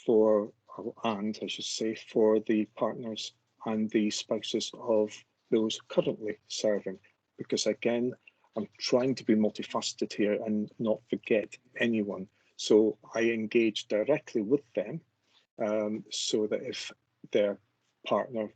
for, and I should say, for the partners and the spouses of those currently serving, because again, I'm trying to be multifaceted here and not forget anyone. So I engage directly with them, so that if their partner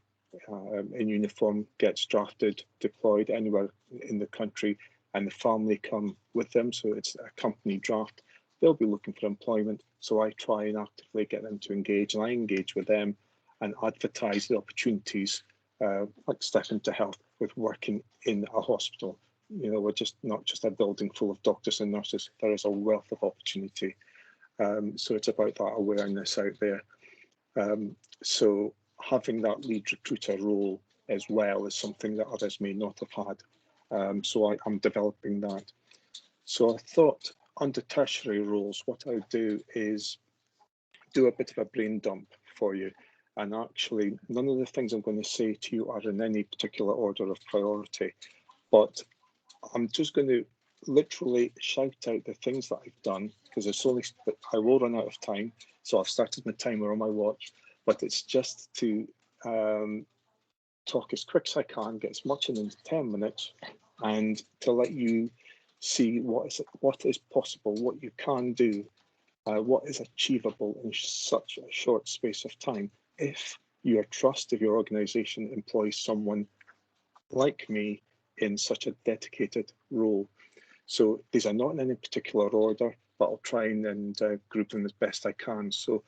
in uniform gets drafted, deployed anywhere in the country, and the family come with them, so it's a company draft, they'll be looking for employment. So I try and actively get them to engage, and I engage with them and advertise the opportunities, like Step Into Health, with working in a hospital. You know, we're just not just a building full of doctors and nurses. There is a wealth of opportunity. So it's about that awareness out there. So having that lead recruiter role as well is something that others may not have had. So I'm developing that. So I thought under tertiary roles, what I would do is do a bit of a brain dump for you. And actually, none of the things I'm going to say to you are in any particular order of priority, but I'm just going to literally shout out the things that I've done, because it's only, I will run out of time. So I've started my timer on my watch, but it's just to talk as quick as I can, get as much in 10 minutes, and to let you see what is possible, what you can do, what is achievable in such a short space of time if your trust, if your organisation employs someone like me in such a dedicated role. So these are not in any particular order, but I'll try and group them as best I can. So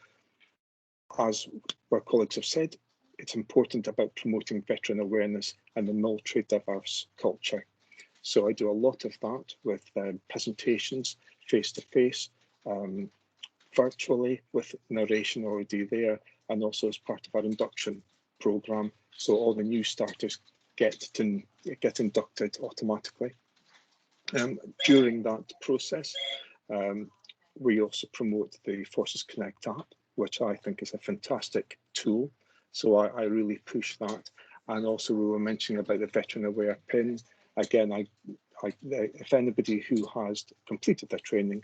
as our colleagues have said, it's important about promoting veteran awareness and the military diverse culture. So I do a lot of that with presentations, face-to-face, virtually with narration already there, and also as part of our induction programme. So all the new starters get inducted automatically. During that process, we also promote the Forces Connect app, which I think is a fantastic tool. So I really push that. And also we were mentioning about the Veteran Aware pin. Again, if anybody who has completed their training,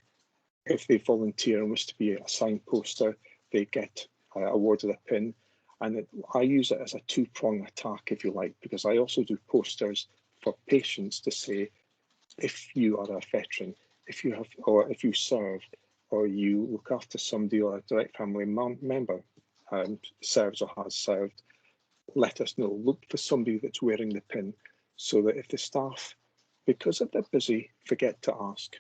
if they volunteer and wish to be a signposter, they get awarded a pin. And I use it as a two-prong attack, if you like, because I also do posters for patients to say, if you are a veteran, if you have, or if you served, or you look after somebody or a direct family member serves or has served, let us know. Look for somebody that's wearing the pin, so that if the staff, because if they're busy, forget to ask,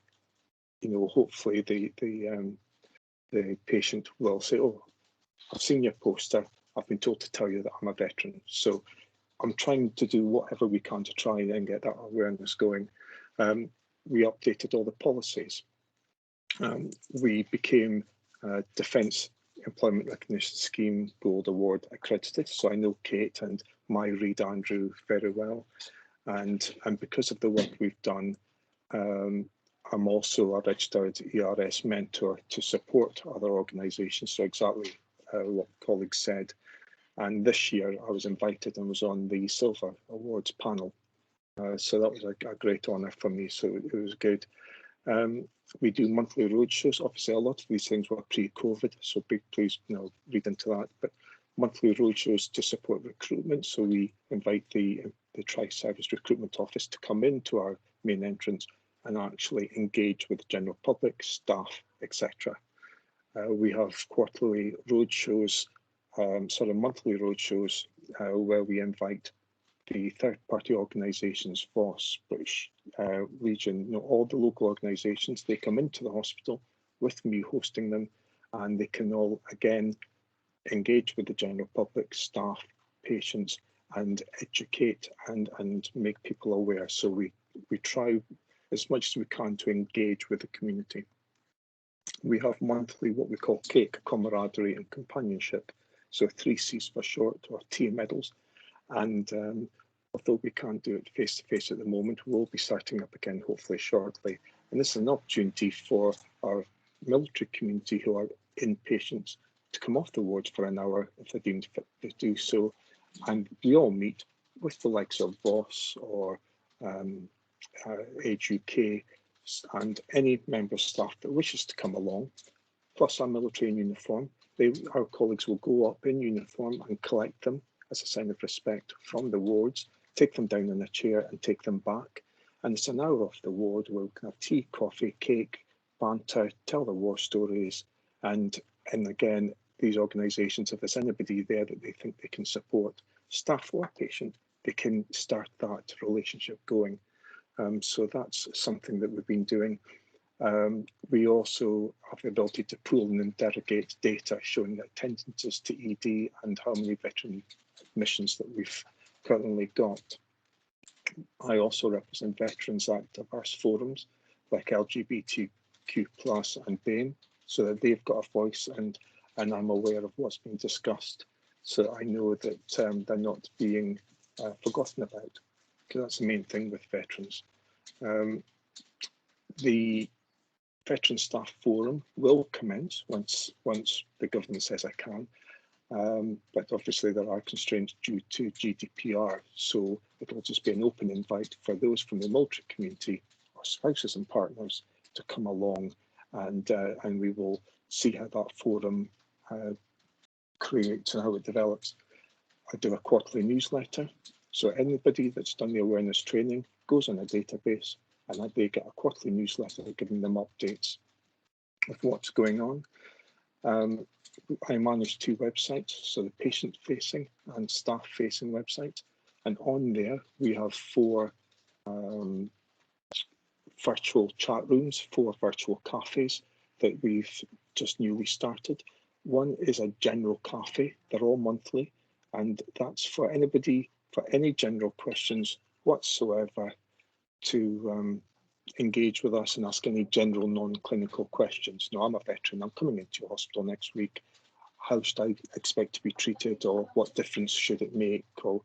you know, hopefully the patient will say, oh, I've seen your poster, I've been told to tell you that I'm a veteran. So I'm trying to do whatever we can to try and get that awareness going. We updated all the policies. We became Defence Employment Recognition Scheme Gold Award accredited. So I know Kate and my Reid Andrew very well. And because of the work we've done, I'm also a registered ERS mentor to support other organisations. So exactly what colleagues said. And this year I was invited and was on the Silver Awards panel. So that was a great honour for me. So it was good. We do monthly roadshows. Obviously, a lot of these things were pre-COVID, so please, you know, read into that. But monthly roadshows to support recruitment. So we invite the Tri-Service Recruitment Office to come into our main entrance and actually engage with the general public, staff, etc. We have quarterly roadshows, monthly roadshows, where we invite the third-party organisations, VOS, British Legion, you know, all the local organisations. They come into the hospital with me hosting them, and they can all again engage with the general public, staff, patients, and educate and make people aware. So we try as much as we can to engage with the community. We have monthly what we call CAKE, camaraderie and companionship. So 3 C's for short, or T medals. And although we can't do it face to face at the moment, we'll be starting up again hopefully shortly. And this is an opportunity for our military community who are inpatients to come off the wards for an hour if they're deemed fit to do so. And we all meet with the likes of VOS or Age UK and any member of staff that wishes to come along, plus our military in uniform. Our colleagues will go up in uniform and collect them as a sign of respect from the wards, take them down in a chair and take them back. And it's an hour off the ward where we can have tea, coffee, cake, banter, tell the war stories. And again, these organisations, if there's anybody there that they think they can support, staff or patient, they can start that relationship going. So that's something that we've been doing. We also have the ability to pool and interrogate data showing attendances to ED and how many veteran admissions that we've currently got. I also represent veterans at diverse forums like LGBTQ+ and BAME, so that they've got a voice and I'm aware of what's being discussed. So I know that they're not being forgotten about, because that's the main thing with veterans. The Veteran Staff Forum will commence once the government says I can, but obviously there are constraints due to GDPR, so it'll just be an open invite for those from the military community or spouses and partners to come along, and we will see how that forum creates and how it develops. I do a quarterly newsletter, so anybody that's done the awareness training goes on a database and they get a quarterly newsletter giving them updates of what's going on. I manage 2 websites, so the patient-facing and staff-facing websites, and on there we have 4 virtual chat rooms, 4 virtual cafes that we've just newly started. One is a general cafe, they're all monthly, and that's for anybody, for any general questions whatsoever, to engage with us and ask any general non-clinical questions. Now, I'm a veteran, I'm coming into your hospital next week. How should I expect to be treated, or what difference should it make? Or,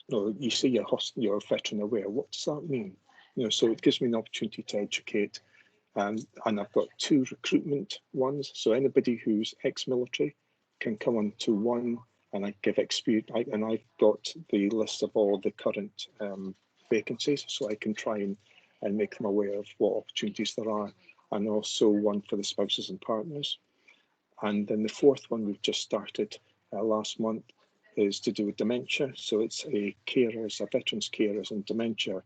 you know, you say you're veteran aware, what does that mean? You know, so it gives me an opportunity to educate. And I've got 2 recruitment ones, so anybody who's ex-military can come on to one, and I give experience, and I've got the list of all the current vacancies, so I can try and and make them aware of what opportunities there are, and also one for the spouses and partners. And then the fourth one we've just started last month is to do with dementia. So it's a veterans carers and dementia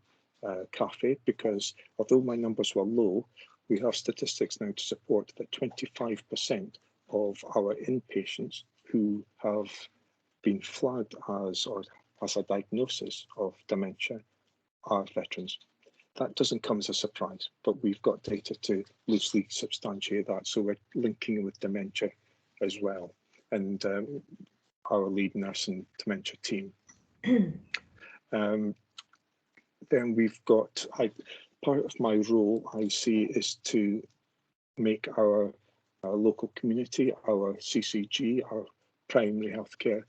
cafe, because although my numbers were low, we have statistics now to support that 25% of our inpatients who have been flagged as or has a diagnosis of dementia are veterans. That doesn't come as a surprise, but we've got data to loosely substantiate that. So we're linking with dementia as well, and our lead nurse and dementia team. Then we've got, part of my role I see is to make our local community, our CCG, our primary healthcare,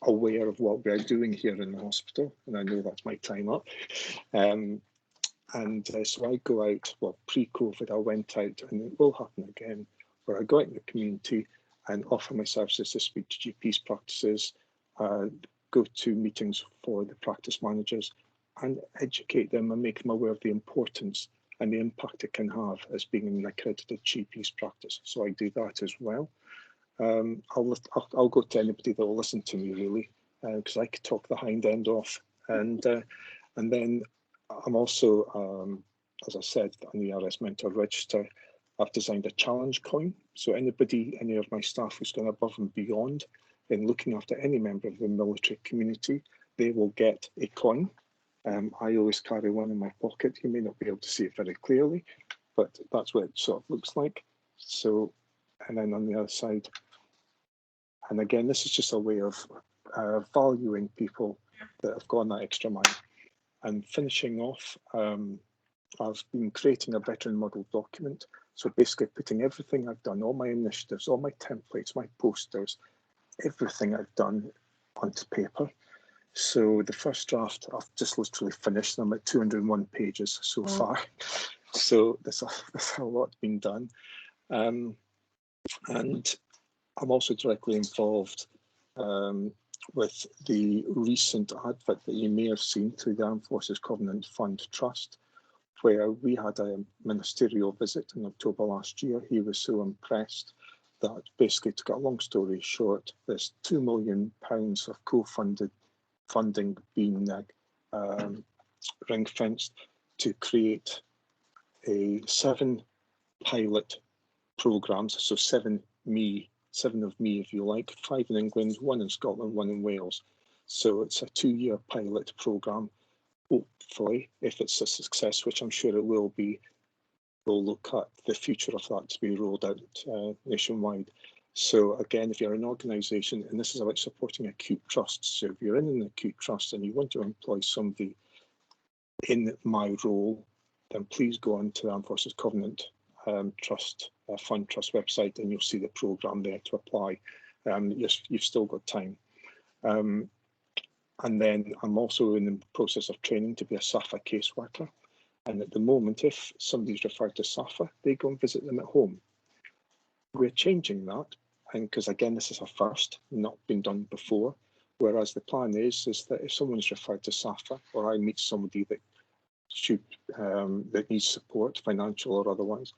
aware of what we're doing here in the hospital. And I know that's my time up. So I go out, well, pre-COVID, I went out, and it will happen again, where I go out in the community and offer my services to speak to GPs' practices, go to meetings for the practice managers, and educate them and make them aware of the importance and the impact it can have as being an accredited GP's practice. So I do that as well. I'll go to anybody that will listen to me, really, because I could talk the hind end off. And then I'm also, as I said, on the RS Mentor Register, I've designed a challenge coin. So any of my staff who's gone above and beyond in looking after any member of the military community, they will get a coin. I always carry one in my pocket. You may not be able to see it very clearly, but that's what it sort of looks like. So, and then on the other side, and again, this is just a way of valuing people that have gone that extra mile. And finishing off, I've been creating a veteran model document. So basically putting everything I've done, all my initiatives, all my templates, my posters, everything I've done onto paper. So the first draft, I've just literally finished. I'm at 201 pages so far. So there's a lot been done. And I'm also directly involved with the recent advert that you may have seen through the Armed Forces Covenant Fund Trust, where we had a ministerial visit in October last year. He was so impressed that basically, to cut a long story short, there's £2 million of co-funded funding being ring-fenced to create 7 pilot programs, so 7 of me, if you like, 5 in England, 1 in Scotland, 1 in Wales. So it's a 2-year pilot program. Hopefully, if it's a success, which I'm sure it will be, we'll look at the future of that to be rolled out nationwide. So again, if you're an organisation, and this is about supporting acute trusts, so if you're in an acute trust and you want to employ somebody in my role, then please go on to the Armed Forces Covenant Trust Fund Trust website, and you'll see the programme there to apply. You've still got time. And then I'm also in the process of training to be a SAFA caseworker. And at the moment, if somebody's referred to SAFA, they go and visit them at home. We're changing that, and because again, this is a first, not been done before. Whereas the plan is that if someone's referred to SAFA, or I meet somebody that that needs support, financial or otherwise,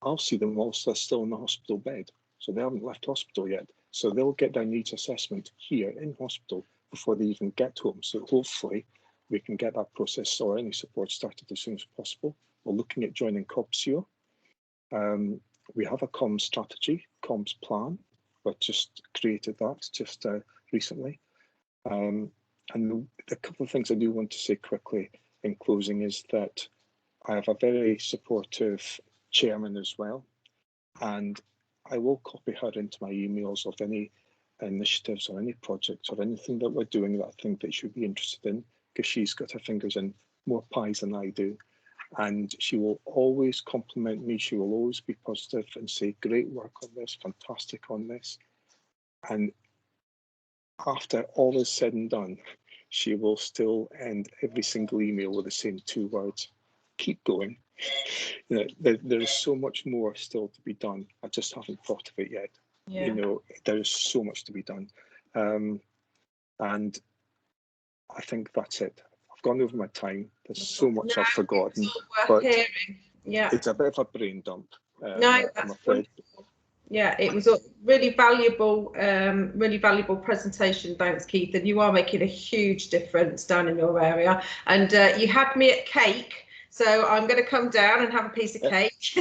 I'll see them whilst they're still in the hospital bed. So they haven't left hospital yet. So they'll get their needs assessment here in hospital before they even get home. So hopefully we can get that process or any support started as soon as possible. We're looking at joining COPSIO. We have a comms strategy, comms plan. We've just created that just recently. And a couple of things I do want to say quickly in closing is that I have a very supportive chairman as well, and I will copy her into my emails of any initiatives or any projects or anything that we're doing that I think that she'd be interested in, because she's got her fingers in more pies than I do. And she will always compliment me. She will always be positive and say, great work on this, fantastic on this. And after all is said and done, she will still end every single email with the same 2 words: keep going. You know, there is so much more still to be done. I just haven't thought of it yet. Yeah. You know, there is so much to be done. And I think that's it. I've gone over my time. There's so much I've forgotten, Worth but hearing. Yeah. it's a bit of a brain dump. No, I'm that's afraid. wonderful. Yeah, it was a really valuable presentation. Thanks, Keith. And you are making a huge difference down in your area. And you had me at cake, so I'm going to come down and have a piece of cake.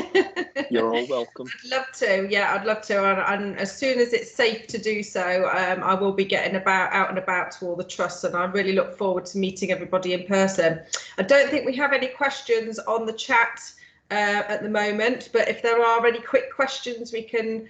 You're all welcome. I'd love to. Yeah, I'd love to. And as soon as it's safe to do so, I will be getting out and about to all the trusts. And I really look forward to meeting everybody in person. I don't think we have any questions on the chat at the moment, but if there are any quick questions we can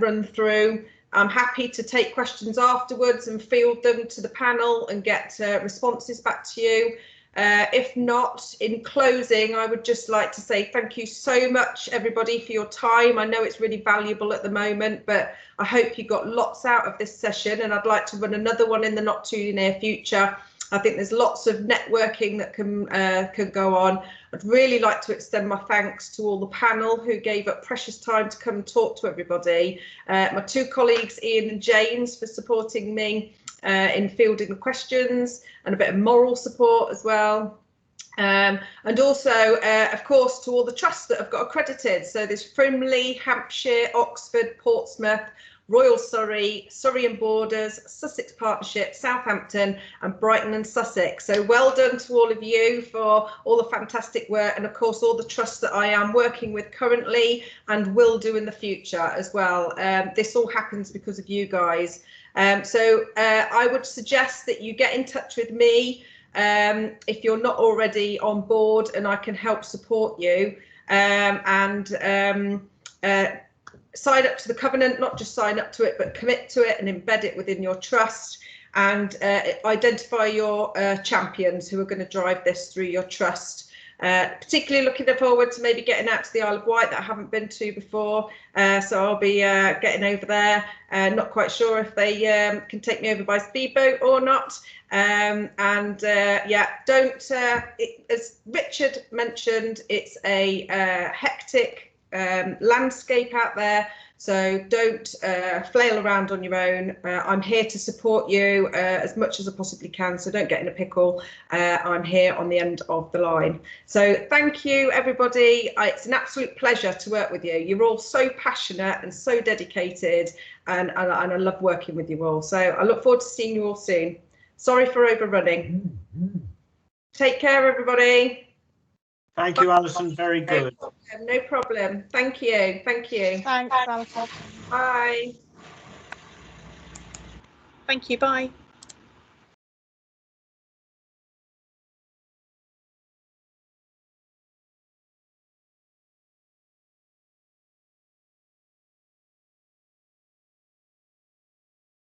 run through. I'm happy to take questions afterwards and field them to the panel and get responses back to you. If not, in closing, I would just like to say thank you so much, everybody, for your time. I know it's really valuable at the moment, but I hope you got lots out of this session, and I'd like to run another one in the not too near future. I think there's lots of networking that can go on. I'd really like to extend my thanks to all the panel who gave up precious time to come and talk to everybody. My two colleagues, Ian and James, for supporting me in fielding the questions, and a bit of moral support as well. And also, of course, to all the trusts that have got accredited. So there's Frimley, Hampshire, Oxford, Portsmouth, Royal Surrey, Surrey and Borders, Sussex Partnership, Southampton and Brighton and Sussex. So well done to all of you for all the fantastic work, and of course all the trusts that I am working with currently and will do in the future as well. This all happens because of you guys. So I would suggest that you get in touch with me if you're not already on board, and I can help support you. Sign up to the covenant, not just sign up to it, but commit to it and embed it within your trust, and identify your champions who are going to drive this through your trust. Particularly looking forward to maybe getting out to the Isle of Wight that I haven't been to before, so I'll be getting over there. Not quite sure if they can take me over by speedboat or not. Yeah, don't, as Richard mentioned, it's a hectic landscape out there, so don't flail around on your own. I'm here to support you as much as I possibly can, so don't get in a pickle. I'm here on the end of the line. So thank you, everybody. It's an absolute pleasure to work with you. You're all so passionate and so dedicated, and I love working with you all. So I look forward to seeing you all soon. Sorry for overrunning. Take care, everybody. Thank you, Alison. Very good. No problem. Thank you. Thank you. Thanks, Alison. Bye. Thank you. Bye.